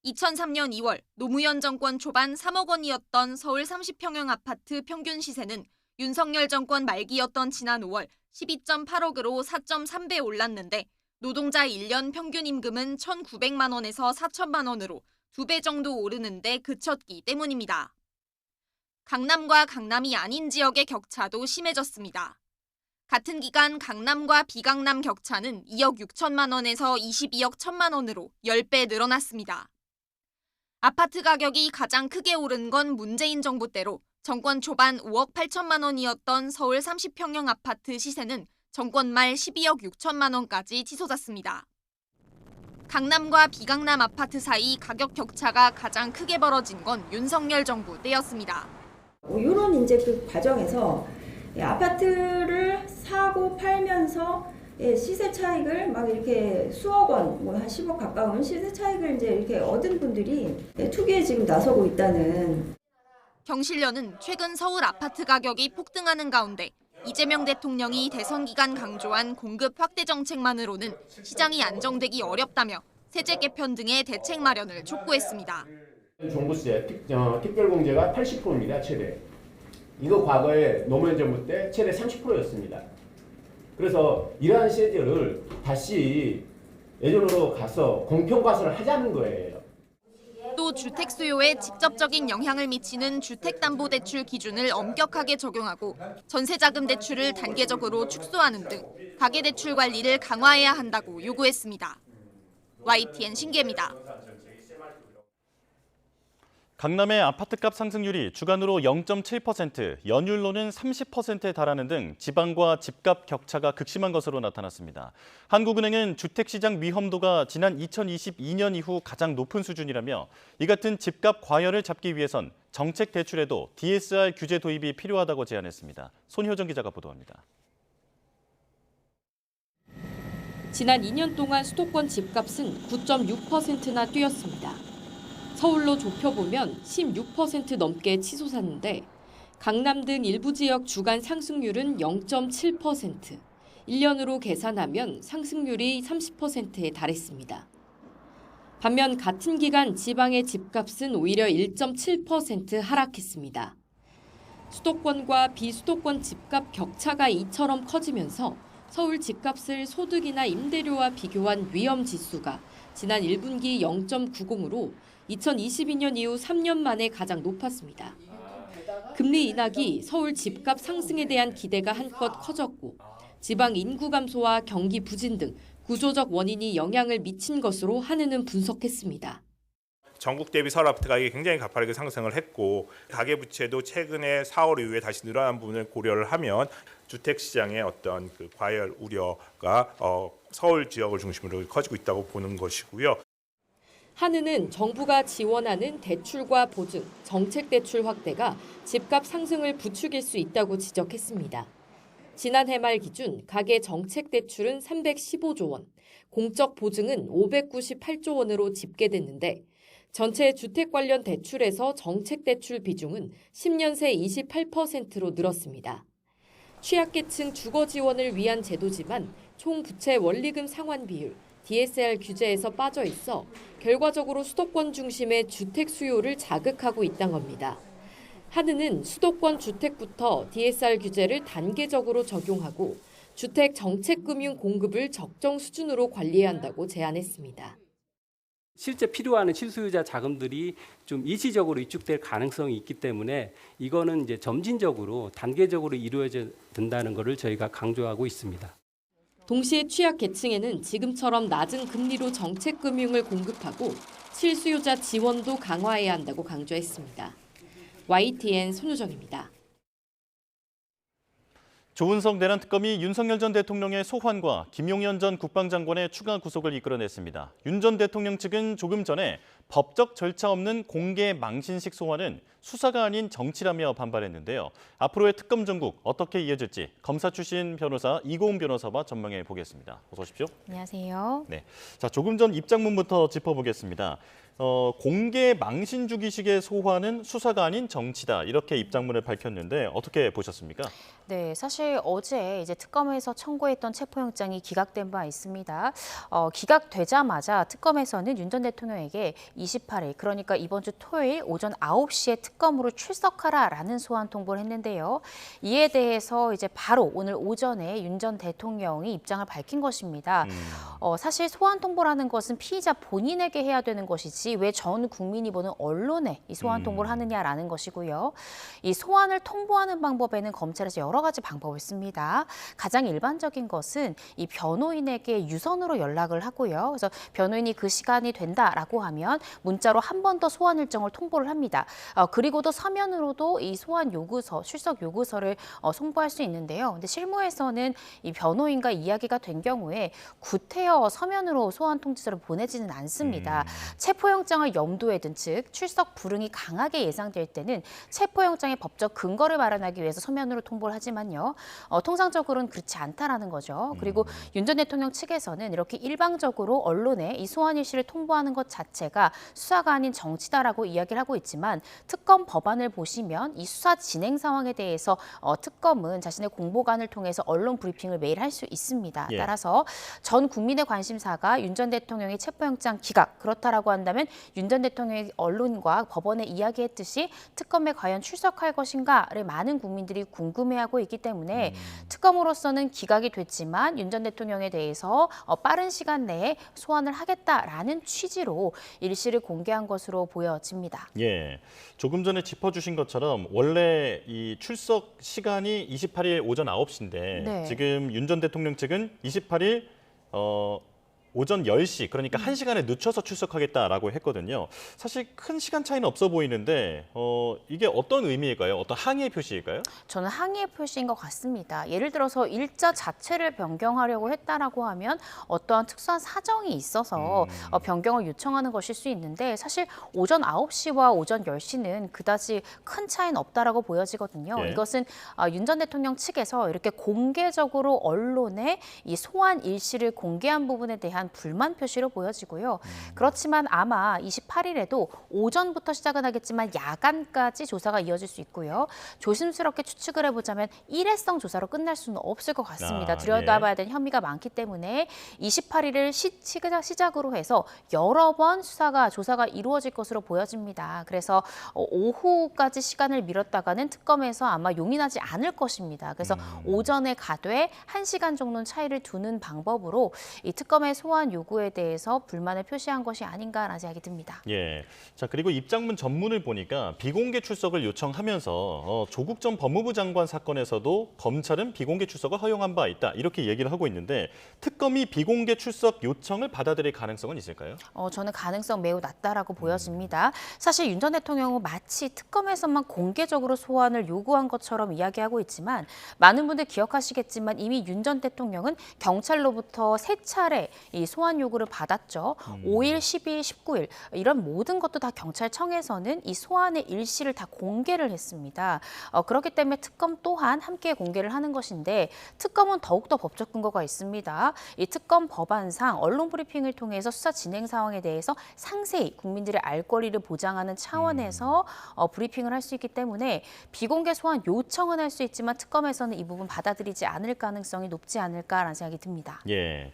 2003년 2월 노무현 정권 초반 3억 원이었던 서울 30평형 아파트 평균 시세는 윤석열 정권 말기였던 지난 5월 12.8억으로 4.3배 올랐는데 노동자 1년 평균 임금은 1,900만 원에서 4천만 원으로 2배 정도 오르는데 그쳤기 때문입니다. 강남과 강남이 아닌 지역의 격차도 심해졌습니다. 같은 기간 강남과 비강남 격차는 2억 6천만 원에서 22억 1천만 원으로 10배 늘어났습니다. 아파트 가격이 가장 크게 오른 건 문재인 정부 때로 정권 초반 5억 8천만 원이었던 서울 30평형 아파트 시세는 정권 말 12억 6천만 원까지 치솟았습니다. 강남과 비강남 아파트 사이 가격 격차가 가장 크게 벌어진 건 윤석열 정부 때였습니다. 이런 이제 그 과정에서 아파트를 사고 팔면서 시세 차익을 막 이렇게 수억 원, 뭐 한 10억 가까운 시세 차익을 이제 이렇게 얻은 분들이 투기에 지금 나서고 있다는. 경실련은 최근 서울 아파트 가격이 폭등하는 가운데 이재명 대통령이 대선 기간 강조한 공급 확대 정책만으로는 시장이 안정되기 어렵다며 세제 개편 등의 대책 마련을 촉구했습니다. 종부세 특별공제가 80%입니다. 최대. 이거 과거에 노무현 정부 때 최대 30%였습니다. 그래서 이러한 세제를 다시 예전으로 가서 공평과세를 하자는 거예요. 또 주택 수요에 직접적인 영향을 미치는 주택담보대출 기준을 엄격하게 적용하고 전세자금 대출을 단계적으로 축소하는 등 가계대출 관리를 강화해야 한다고 요구했습니다. YTN 신기혜입니다. 강남의 아파트값 상승률이 주간으로 0.7%, 연율로는 30%에 달하는 등 지방과 집값 격차가 극심한 것으로 나타났습니다. 한국은행은 주택시장 위험도가 지난 2022년 이후 가장 높은 수준이라며 이 같은 집값 과열을 잡기 위해선 정책 대출에도 DSR 규제 도입이 필요하다고 제안했습니다. 손효정 기자가 보도합니다. 지난 2년 동안 수도권 집값은 9.6%나 뛰었습니다. 서울로 좁혀보면 16% 넘게 치솟았는데 강남 등 일부 지역 주간 상승률은 0.7%, 1년으로 계산하면 상승률이 30%에 달했습니다. 반면 같은 기간 지방의 집값은 오히려 1.7% 하락했습니다. 수도권과 비수도권 집값 격차가 이처럼 커지면서 서울 집값을 소득이나 임대료와 비교한 위험지수가 지난 1분기 0.90으로 2022년 이후 3년 만에 가장 높았습니다. 금리 인하기 서울 집값 상승에 대한 기대가 한껏 커졌고 지방 인구 감소와 경기 부진 등 구조적 원인이 영향을 미친 것으로 한은은 분석했습니다. 전국 대비 서울 아파트 가격이 굉장히 가파르게 상승을 했고 가계부채도 최근에 4월 이후에 다시 늘어난 부분을 고려를 하면 주택 시장의 어떤 그 과열 우려가 서울 지역을 중심으로 커지고 있다고 보는 것이고요. 한은은 정부가 지원하는 대출과 보증, 정책 대출 확대가 집값 상승을 부추길 수 있다고 지적했습니다. 지난해 말 기준 가계 정책 대출은 315조 원, 공적 보증은 598조 원으로 집계됐는데 전체 주택 관련 대출에서 정책 대출 비중은 10년 새 28%로 늘었습니다. 취약계층 주거 지원을 위한 제도지만 총 부채 원리금 상환 비율, DSR 규제에서 빠져 있어 결과적으로 수도권 중심의 주택 수요를 자극하고 있다는 겁니다. 한은은 수도권 주택부터 DSR 규제를 단계적으로 적용하고 주택 정책금융 공급을 적정 수준으로 관리해야 한다고 제안했습니다. 실제 필요한 실소유자 자금들이 좀 일시적으로 위축될 가능성이 있기 때문에 이거는 이제 점진적으로 단계적으로 이루어져야 된다는 것을 저희가 강조하고 있습니다. 동시에 취약계층에는 지금처럼 낮은 금리로 정책금융을 공급하고 실수요자 지원도 강화해야 한다고 강조했습니다. YTN 손유정입니다. 조은석 내란 특검이 윤석열 전 대통령의 소환과 김용현 전 국방장관의 추가 구속을 이끌어냈습니다. 윤 전 대통령 측은 조금 전에 법적 절차 없는 공개 망신식 소환은 수사가 아닌 정치라며 반발했는데요. 앞으로의 특검 전국 어떻게 이어질지 검사 출신 변호사 이고은 변호사와 전망해 보겠습니다. 어서 오십시오. 안녕하세요. 네, 자 조금 전 입장문부터 짚어보겠습니다. 공개 망신 주기식의 소환은 수사가 아닌 정치다 이렇게 입장문을 밝혔는데 어떻게 보셨습니까? 네, 사실 어제 이제 특검에서 청구했던 체포영장이 기각된 바 있습니다. 기각되자마자 특검에서는 윤 전 대통령에게 28일, 그러니까 이번 주 토요일 오전 9시에 특검으로 출석하라라는 소환 통보를 했는데요. 이에 대해서 이제 바로 오늘 오전에 윤 전 대통령이 입장을 밝힌 것입니다. 사실 소환 통보라는 것은 피의자 본인에게 해야 되는 것이지 왜 전 국민이 보는 언론에 이 소환 통보를 하느냐라는 것이고요. 이 소환을 통보하는 방법에는 검찰에서 여러 가지 방법을 씁니다. 가장 일반적인 것은 이 변호인에게 유선으로 연락을 하고요. 그래서 변호인이 그 시간이 된다라고 하면 문자로 한 번 더 소환 일정을 통보를 합니다. 그리고도 서면으로도 이 소환 요구서, 출석 요구서를 송부할 수 있는데요. 근데 실무에서는 이 변호인과 이야기가 된 경우에 구태여 서면으로 소환 통지서를 보내지는 않습니다. 체포영장을 염두에 둔 즉 출석 불응이 강하게 예상될 때는 체포영장의 법적 근거를 마련하기 위해서 서면으로 통보를 하지만요. 통상적으로는 그렇지 않다라는 거죠. 그리고 윤 전 대통령 측에서는 이렇게 일방적으로 언론에 이 소환 일시를 통보하는 것 자체가 수사가 아닌 정치다라고 이야기를 하고 있지만 특검 법안을 보시면 이 수사 진행 상황에 대해서 특검은 자신의 공보관을 통해서 언론 브리핑을 매일 할 수 있습니다. 예. 따라서 전 국민의 관심사가 윤 전 대통령의 체포영장 기각, 그렇다라고 한다면 윤 전 대통령의 언론과 법원에 이야기했듯이 특검에 과연 출석할 것인가를 많은 국민들이 궁금해하고 있기 때문에 특검으로서는 기각이 됐지만 윤 전 대통령에 대해서 빠른 시간 내에 소환을 하겠다라는 취지로 일시를 공개한 것으로 보여집니다. 예, 조금 전에 짚어주신 것처럼 원래 이 출석 시간이 28일 오전 9시인데 네. 지금 윤 전 대통령 측은 28일 오전 10시, 그러니까 1시간에 늦춰서 출석하겠다라고 했거든요. 사실 큰 시간 차이는 없어 보이는데 이게 어떤 의미일까요? 어떤 항의의 표시일까요? 저는 항의의 표시인 것 같습니다. 예를 들어서 일자 자체를 변경하려고 했다라고 하면 어떠한 특수한 사정이 있어서 변경을 요청하는 것일 수 있는데 사실 오전 9시와 오전 10시는 그다지 큰 차이는 없다라고 보여지거든요. 예. 이것은 윤 전 대통령 측에서 이렇게 공개적으로 언론에 이 소환 일시를 공개한 부분에 대한 불만 표시로 보여지고요. 그렇지만 아마 28일에도 오전부터 시작은 하겠지만 야간까지 조사가 이어질 수 있고요. 조심스럽게 추측을 해보자면 일회성 조사로 끝날 수는 없을 것 같습니다. 들여다봐야 되는 혐의가 많기 때문에 28일을 시작으로 해서 여러 번 조사가 이루어질 것으로 보여집니다. 그래서 오후까지 시간을 미뤘다가는 특검에서 아마 용인하지 않을 것입니다. 그래서 오전에 가되 1시간 정도는 차이를 두는 방법으로 이 특검의 소환 소환 요구에 대해서 불만을 표시한 것이 아닌가라는 생각이 듭니다. 예. 자, 그리고 입장문 전문을 보니까 비공개 출석을 요청하면서 조국 전 법무부 장관 사건에서도 검찰은 비공개 출석을 허용한 바 있다. 이렇게 얘기를 하고 있는데 특검이 비공개 출석 요청을 받아들일 가능성은 있을까요? 저는 가능성 매우 낮다라고 보여집니다. 사실 윤 전 대통령은 마치 특검에서만 공개적으로 소환을 요구한 것처럼 이야기하고 있지만 많은 분들 기억하시겠지만 이미 윤 전 대통령은 경찰로부터 3차례 이 소환 요구를 받았죠. 5일, 12일, 19일 이런 모든 것도 다 경찰청에서는 이 소환의 일시를 다 공개를 했습니다. 그렇기 때문에 특검 또한 함께 공개를 하는 것인데 특검은 더욱더 법적 근거가 있습니다. 이 특검 법안상 언론 브리핑을 통해서 수사 진행 상황에 대해서 상세히 국민들의 알 권리를 보장하는 차원에서 브리핑을 할 수 있기 때문에 비공개 소환 요청은 할 수 있지만 특검에서는 이 부분 받아들이지 않을 가능성이 높지 않을까라는 생각이 듭니다. 예.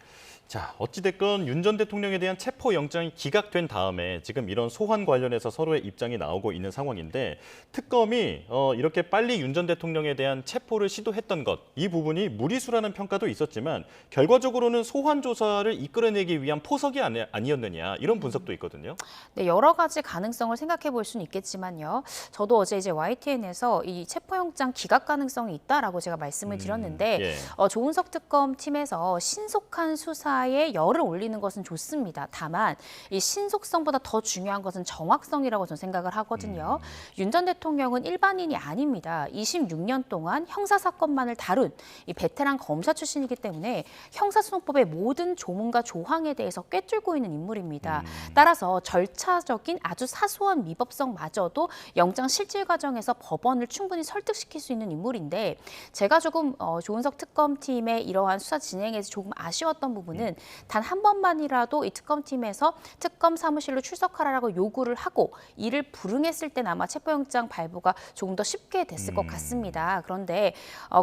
자, 어찌됐건 윤 전 대통령에 대한 체포영장이 기각된 다음에 지금 이런 소환 관련해서 서로의 입장이 나오고 있는 상황인데 특검이 이렇게 빨리 윤 전 대통령에 대한 체포를 시도했던 것, 이 부분이 무리수라는 평가도 있었지만 결과적으로는 소환 조사를 이끌어내기 위한 포석이 아니었느냐 이런 분석도 있거든요. 네, 여러 가지 가능성을 생각해 볼 수는 있겠지만요. 저도 어제 이제 YTN에서 이 체포영장 기각 가능성이 있다라고 제가 말씀을 드렸는데 예. 조은석 특검 팀에서 신속한 수사에 열을 올리는 것은 좋습니다. 다만 이 신속성보다 더 중요한 것은 정확성이라고 저는 생각을 하거든요. 윤 전 대통령은 일반인이 아닙니다. 26년 동안 형사사건만을 다룬 이 베테랑 검사 출신이기 때문에 형사소송법의 모든 조문과 조항에 대해서 꿰뚫고 있는 인물입니다. 따라서 절차적인 아주 사소한 미법성마저도 영장 실질 과정에서 법원을 충분히 설득시킬 수 있는 인물인데 제가 조금 조은석 특검팀의 이러한 수사 진행에서 조금 아쉬웠던 부분은 단 한 번만이라도 이 특검팀에서 특검 사무실로 출석하라고 요구를 하고 이를 불응했을 땐 아마 체포영장 발부가 조금 더 쉽게 됐을 것 같습니다. 그런데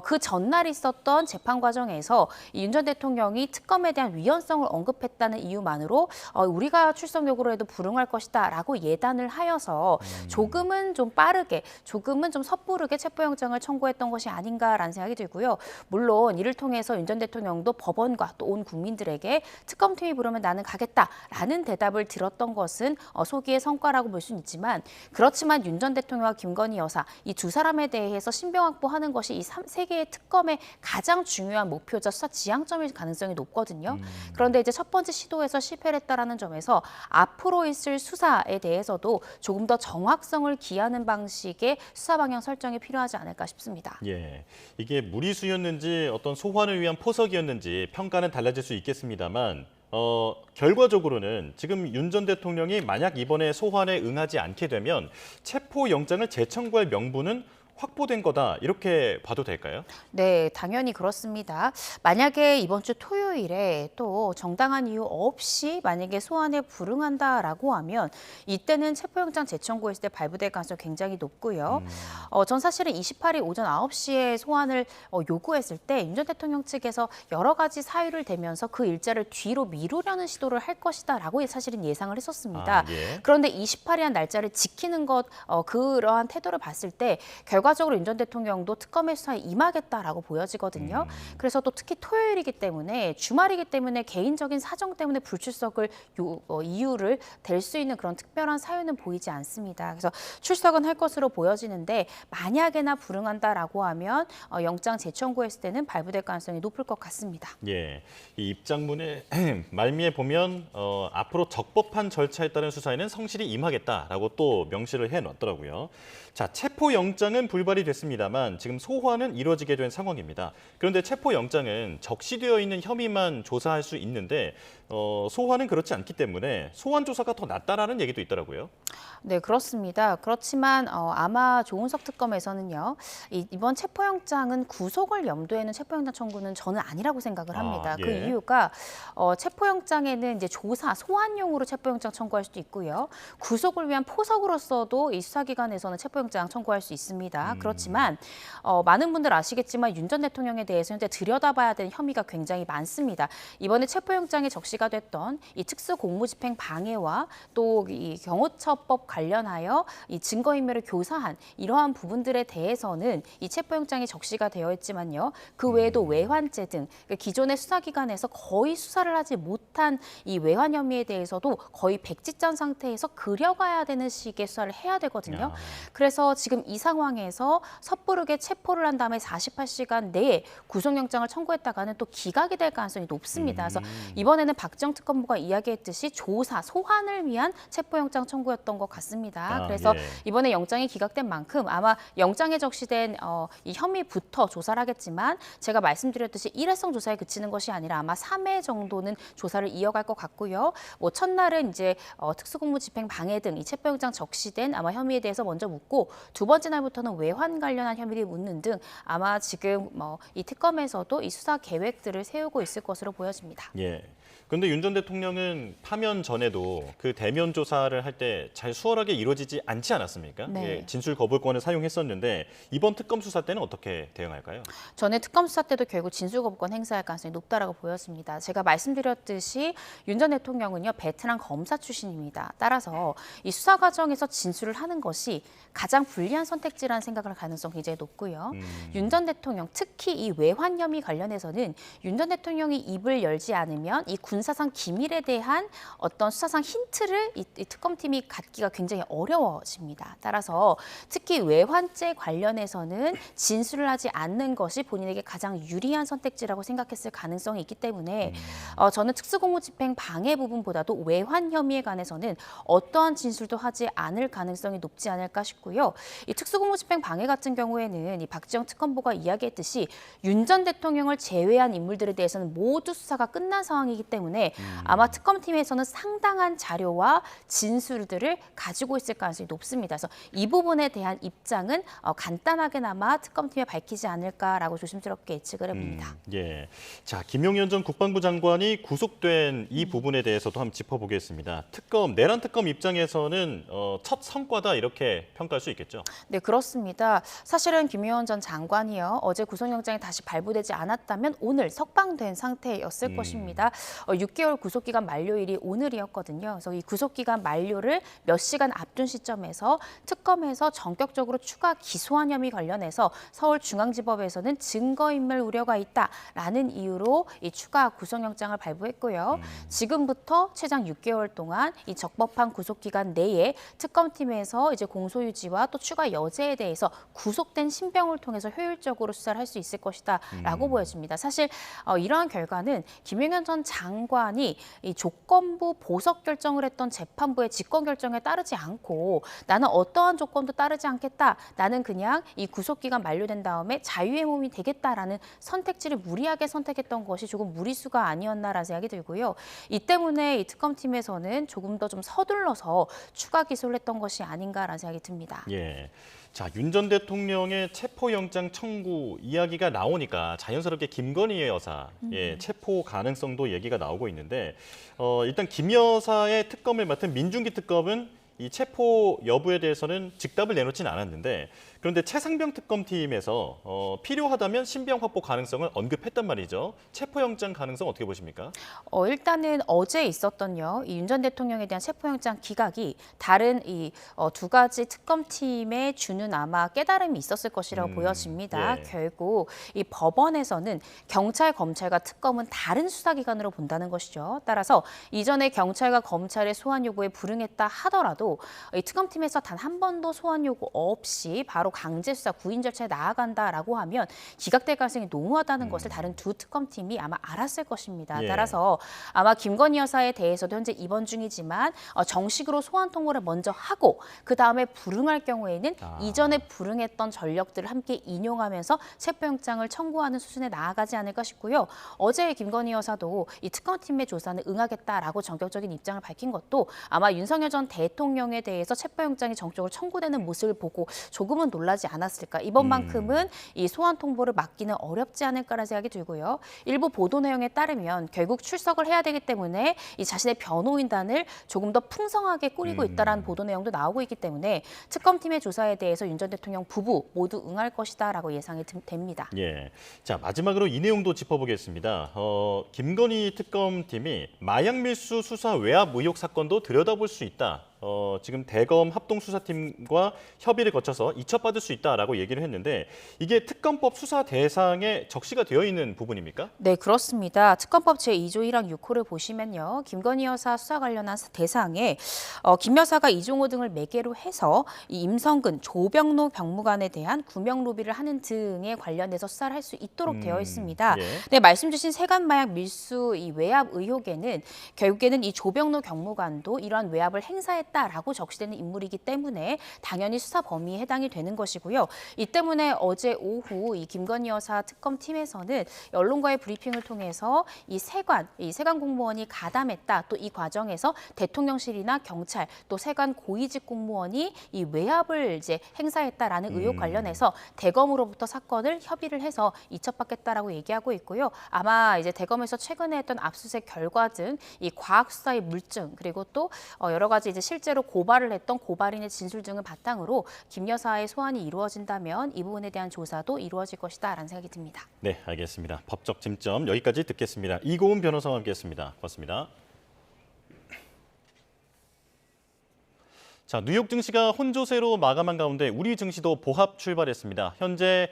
그 전날 있었던 재판 과정에서 윤 전 대통령이 특검에 대한 위헌성을 언급했다는 이유만으로 우리가 출석 요구를 해도 불응할 것이다 라고 예단을 하여서 조금은 좀 빠르게, 조금은 좀 섣부르게 체포영장을 청구했던 것이 아닌가라는 생각이 들고요. 물론 이를 통해서 윤 전 대통령도 법원과 또 온 국민들에게 특검팀이 부르면 나는 가겠다라는 대답을 들었던 것은 소기의 성과라고 볼 수는 있지만 그렇지만 윤 전 대통령과 김건희 여사 이 두 사람에 대해서 신병 확보하는 것이 이 세 개의 특검의 가장 중요한 목표자 수사 지향점일 가능성이 높거든요. 그런데 이제 첫 번째 시도에서 실패를 했다라는 점에서 앞으로 있을 수사에 대해서도 조금 더 정확성을 기하는 방식의 수사 방향 설정이 필요하지 않을까 싶습니다. 예, 이게 무리수였는지 어떤 소환을 위한 포석이었는지 평가는 달라질 수 있겠습니다만 결과적으로는 지금 윤 전 대통령이 만약 이번에 소환에 응하지 않게 되면 체포영장을 재청구할 명분은 확보된 거다 이렇게 봐도 될까요? 네, 당연히 그렇습니다. 만약에 이번 주 토요일에 또 정당한 이유 없이 만약에 소환에 불응한다라고 하면 이때는 체포영장 재청구했을 때 발부될 가능성이 굉장히 높고요. 전 사실은 28일 오전 9시에 소환을 요구했을 때 윤 전 대통령 측에서 여러 가지 사유를 대면서 그 일자를 뒤로 미루려는 시도를 할 것이다라고 사실은 예상을 했었습니다. 예. 그런데 28일이란 날짜를 지키는 것, 그러한 태도를 봤을 때 결과적으로 윤 전 대통령도 특검의 수사에 임하겠다라고 보여지거든요. 그래서 또 특히 토요일이기 때문에 주말이기 때문에 개인적인 사정 때문에 불출석을 이유를 댈 수 있는 그런 특별한 사유는 보이지 않습니다. 그래서 출석은 할 것으로 보여지는데 만약에나 불응한다라고 하면 영장 재청구했을 때는 발부될 가능성이 높을 것 같습니다. 예, 이 입장문의 말미에 보면 앞으로 적법한 절차에 따른 수사에는 성실히 임하겠다라고 또 명시를 해놨더라고요. 자, 체포영장은 불발이 됐습니다만 지금 소환은 이루어지게 된 상황입니다. 그런데 체포영장은 적시되어 있는 혐의만 조사할 수 있는데 소환은 그렇지 않기 때문에 소환 조사가 더 낫다라는 얘기도 있더라고요. 네, 그렇습니다. 그렇지만 아마 조은석 특검에서는요. 이번 체포영장은 구속을 염두에 는 체포영장 청구는 저는 아니라고 생각을 합니다. 예. 그 이유가 체포영장에는 이제 조사, 소환용으로 체포영장 청구할 수도 있고요. 구속을 위한 포석으로서도 이 수사기관에서는 체포영장 청구할 수 있습니다. 그렇지만 많은 분들 아시겠지만 윤 전 대통령에 대해서 현재 들여다봐야 되는 혐의가 굉장히 많습니다. 이번에 체포영장에 적시가 됐던 이 특수공무집행 방해와 또 이 경호처 공수처법 관련하여 이 증거인멸을 교사한 이러한 부분들에 대해서는 이 체포영장이 적시가 되어 있지만요. 그 외에도 외환죄 등 기존의 수사기관에서 거의 수사를 하지 못한 이 외환 혐의에 대해서도 거의 백지장 상태에서 그려가야 되는 식의 수사를 해야 되거든요. 그래서 지금 이 상황에서 섣부르게 체포를 한 다음에 48시간 내에 구속영장을 청구했다가는 또 기각이 될 가능성이 높습니다. 그래서 이번에는 박지영 특검부가 이야기했듯이 조사, 소환을 위한 체포영장 청구였던 것 같습니다. 그래서 이번에 영장이 기각된 만큼 아마 영장에 적시된 이 혐의부터 조사를 하겠지만 제가 말씀드렸듯이 일회성 조사에 그치는 것이 아니라 아마 3회 정도는 조사를 이어갈 것 같고요. 뭐 첫날은 이제 특수공무집행 방해 등 이 체포영장 적시된 아마 혐의에 대해서 먼저 묻고 두 번째 날부터는 외환 관련한 혐의를 묻는 등 아마 지금 이 특검에서도 이 수사 계획들을 세우고 있을 것으로 보여집니다. 예. 그런데 윤 전 대통령은 파면 전에도 그 대면 조사를 할 때 잘 수월하게 이루어지지 않지 않았습니까? 네. 예, 진술 거부권을 사용했었는데 이번 특검 수사 때는 어떻게 대응할까요? 전에 특검 수사 때도 결국 진술 거부권 행사할 가능성이 높다라고 보였습니다. 제가 말씀드렸듯이 윤 전 대통령은요 베테랑 검사 출신입니다. 따라서 이 수사 과정에서 진술을 하는 것이 가장 불리한 선택지라는 생각을 할 가능성이 굉장히 높고요. 윤 전 대통령 특히 이 외환 혐의 관련해서는 윤 전 대통령이 입을 열지 않으면 이 군사상 기밀에 대한 어떤 수사상 힌트를 이 특검팀이 갖기가 굉장히 어려워집니다. 따라서 특히 외환죄 관련해서는 진술을 하지 않는 것이 본인에게 가장 유리한 선택지라고 생각했을 가능성이 있기 때문에 저는 특수공무집행 방해 부분보다도 외환 혐의에 관해서는 어떠한 진술도 하지 않을 가능성이 높지 않을까 싶고요. 이 특수공무집행 방해 같은 경우에는 이 박지영 특검보가 이야기했듯이 윤 전 대통령을 제외한 인물들에 대해서는 모두 수사가 끝난 상황이기 때문에 아마 특검팀에서는 상당한 자료와 진술들을 가지고 있을 가능성이 높습니다. 그래서 이 부분에 대한 입장은 간단하게나마 특검팀에 밝히지 않을까라고 조심스럽게 예측을 해봅니다. 예. 자, 김용현 전 국방부 장관이 구속된 이 부분에 대해서도 한번 짚어보겠습니다. 내란 특검 입장에서는 첫 성과다 이렇게 평가할 수 있겠죠? 네, 그렇습니다. 사실은 김용현 전 장관이요. 어제 구속영장이 다시 발부되지 않았다면 오늘 석방된 상태였을 것입니다. 6개월 구속기간 만료일이 오늘이었거든요. 그래서 이 구속기간 만료를 몇 시간 앞둔 시점에서 특검에서 전격적으로 추가 기소한 혐의 관련해서 서울중앙지법에서는 증거인멸 우려가 있다라는 이유로 이 추가 구속영장을 발부했고요. 지금부터 최장 6개월 동안 이 적법한 구속기간 내에 특검팀에서 이제 공소유지와 또 추가 여죄에 대해서 구속된 신병을 통해서 효율적으로 수사를 할 수 있을 것이다라고 보여집니다. 사실 이러한 결과는 김용현 전 장관이 이 조건부 보석 결정을 했던 재판부의 직권 결정에 따르지 않고 나는 어떠한 조건도 따르지 않겠다. 나는 그냥 이 구속기간 만료된 다음에 자유의 몸이 되겠다라는 선택지를 무리하게 선택했던 것이 조금 무리수가 아니었나라는 생각이 들고요. 이 때문에 이 특검팀에서는 조금 더 좀 서둘러서 추가 기소를 했던 것이 아닌가라는 생각이 듭니다. 예. 자, 윤 전 대통령의 체포영장 청구 이야기가 나오니까 자연스럽게 김건희 여사 체포 가능성도 얘기가 나오고 있는데 일단 김 여사의 특검을 맡은 민중기 특검은 이 체포 여부에 대해서는 즉답을 내놓지는 않았는데 그런데 최상병 특검팀에서 필요하다면 신병 확보 가능성을 언급했단 말이죠. 체포영장 가능성 어떻게 보십니까? 일단은 어제 있었던요. 이 윤 전 대통령에 대한 체포영장 기각이 다른 이 두 가지 특검팀에 주는 아마 깨달음이 있었을 것이라고 보여집니다. 결국 이 법원에서는 경찰, 검찰과 특검은 다른 수사기관으로 본다는 것이죠. 따라서 이전에 경찰과 검찰의 소환 요구에 불응했다 하더라도 이 특검팀에서 단 한 번도 소환 요구 없이 바로 강제 수사 구인 절차에 나아간다라고 하면 기각될 가능성이 농후하다는 것을 다른 두 특검팀이 아마 알았을 것입니다. 따라서 아마 김건희 여사에 대해서도 현재 입원 중이지만 정식으로 소환 통보를 먼저 하고 그 다음에 불응할 경우에는 이전에 불응했던 전력들을 함께 인용하면서 체포영장을 청구하는 수순에 나아가지 않을까 싶고요. 어제 김건희 여사도 이 특검팀의 조사는 응하겠다라고 전격적인 입장을 밝힌 것도 아마 윤석열 전 대통령에 대해서 체포영장이 전격적으로 청구되는 모습을 보고 조금은 놀라지 않았을까. 이번만큼은 이 소환 통보를 막기는 어렵지 않을까라는 생각이 들고요. 일부 보도 내용에 따르면 결국 출석을 해야 되기 때문에 이 자신의 변호인단을 조금 더 풍성하게 꾸리고 있다라는 보도 내용도 나오고 있기 때문에 특검팀의 조사에 대해서 윤 전 대통령 부부 모두 응할 것이다라고 예상이 됩니다. 예. 자, 마지막으로 이 내용도 짚어보겠습니다. 김건희 특검팀이 마약 밀수 수사 외압 의혹 사건도 들여다볼 수 있다. 지금 대검 합동수사팀과 협의를 거쳐서 이첩받을 수 있다라고 얘기를 했는데 이게 특검법 수사 대상에 적시가 되어 있는 부분입니까? 네, 그렇습니다. 특검법 제2조 1항 6호를 보시면요. 김건희 여사 수사 관련한 대상에 김 여사가 이종호 등을 매개로 해서 이 임성근, 조병로 병무관에 대한 구명 로비를 하는 등에 관련해서 수사를 할 수 있도록 되어 있습니다. 예. 네, 말씀 주신 세관마약 밀수 이 외압 의혹에는 결국에는 이 조병로 경무관도 이러한 외압을 행사했다라고 적시되는 인물이기 때문에 당연히 수사 범위에 해당이 되는 것이고요. 이 때문에 어제 오후 이 김건희 여사 특검팀에서는 언론과의 브리핑을 통해서 이 세관 공무원이 가담했다. 또 이 과정에서 대통령실이나 경찰 또 세관 고위직 공무원이 이 외압을 이제 행사했다라는 의혹 관련해서 대검으로부터 사건을 협의를 해서 이첩받겠다라고 얘기하고 있고요. 아마 이제 대검에서 최근에 했던 압수수색 결과 등 이 과학 수사의 물증 그리고 또 여러 가지 이제 실제로 고발을 했던 고발인의 진술 등을 바탕으로 김 여사의 소환이 이루어진다면 이 부분에 대한 조사도 이루어질 것이다라는 생각이 듭니다. 네, 알겠습니다. 법적 쟁점 여기까지 듣겠습니다. 이고은 변호사와 함께했습니다. 고맙습니다. 자, 뉴욕 증시가 혼조세로 마감한 가운데 우리 증시도 보합 출발했습니다. 현재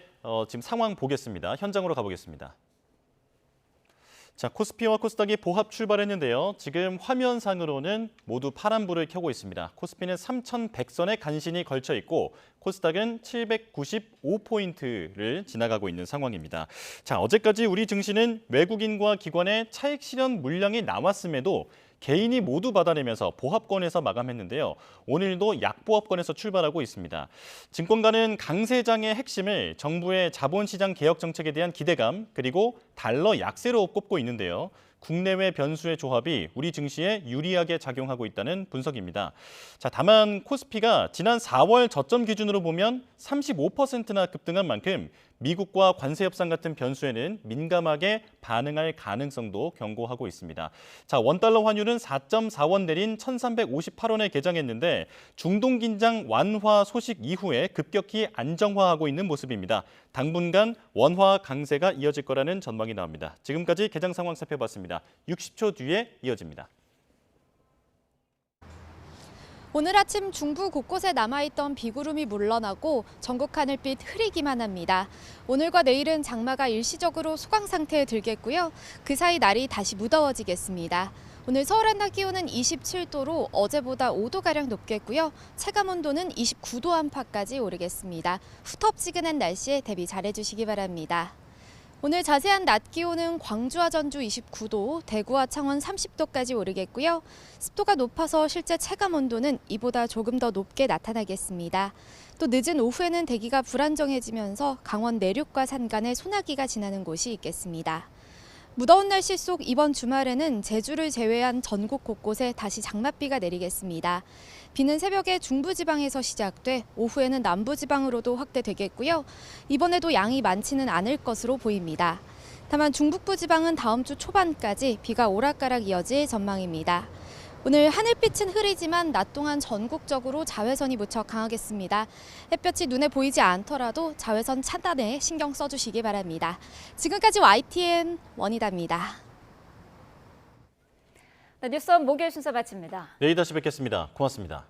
지금 상황 보겠습니다. 현장으로 가보겠습니다. 자, 코스피와 코스닥이 보합 출발했는데요. 지금 화면상으로는 모두 파란불을 켜고 있습니다. 코스피는 3,100선에 간신히 걸쳐 있고 코스닥은 795포인트를 지나가고 있는 상황입니다. 자, 어제까지 우리 증시는 외국인과 기관의 차익 실현 물량이 나왔음에도 개인이 모두 받아내면서 보합권에서 마감했는데요. 오늘도 약보합권에서 출발하고 있습니다. 증권가는 강세장의 핵심을 정부의 자본시장 개혁 정책에 대한 기대감 그리고 달러 약세로 꼽고 있는데요. 국내외 변수의 조합이 우리 증시에 유리하게 작용하고 있다는 분석입니다. 자, 다만 코스피가 지난 4월 저점 기준으로 보면 35%나 급등한 만큼 미국과 관세 협상 같은 변수에는 민감하게 반응할 가능성도 경고하고 있습니다. 자, 원달러 환율은 4.4원 내린 1,358원에 개장했는데 중동 긴장 완화 소식 이후에 급격히 안정화하고 있는 모습입니다. 당분간 원화 강세가 이어질 거라는 전망이 나옵니다. 지금까지 개장 상황 살펴봤습니다. 60초 뒤에 이어집니다. 오늘 아침 중부 곳곳에 남아있던 비구름이 물러나고 전국 하늘빛 흐리기만 합니다. 오늘과 내일은 장마가 일시적으로 소강 상태에 들겠고요. 그 사이 날이 다시 무더워지겠습니다. 오늘 서울 한낮 기온은 27도로 어제보다 5도가량 높겠고요. 체감 온도는 29도 안팎까지 오르겠습니다. 후텁지근한 날씨에 대비 잘해주시기 바랍니다. 오늘 자세한 낮 기온은 광주와 전주 29도, 대구와 창원 30도까지 오르겠고요. 습도가 높아서 실제 체감 온도는 이보다 조금 더 높게 나타나겠습니다. 또 늦은 오후에는 대기가 불안정해지면서 강원 내륙과 산간에 소나기가 지나는 곳이 있겠습니다. 무더운 날씨 속 이번 주말에는 제주를 제외한 전국 곳곳에 다시 장맛비가 내리겠습니다. 비는 새벽에 중부지방에서 시작돼 오후에는 남부지방으로도 확대되겠고요. 이번에도 양이 많지는 않을 것으로 보입니다. 다만 중북부 지방은 다음 주 초반까지 비가 오락가락 이어질 전망입니다. 오늘 하늘빛은 흐리지만 낮 동안 전국적으로 자외선이 무척 강하겠습니다. 햇볕이 눈에 보이지 않더라도 자외선 차단에 신경 써주시기 바랍니다. 지금까지 YTN 원희다입니다. 네, 뉴스원 목요일 순서 마칩니다. 내일 다시 뵙겠습니다. 고맙습니다.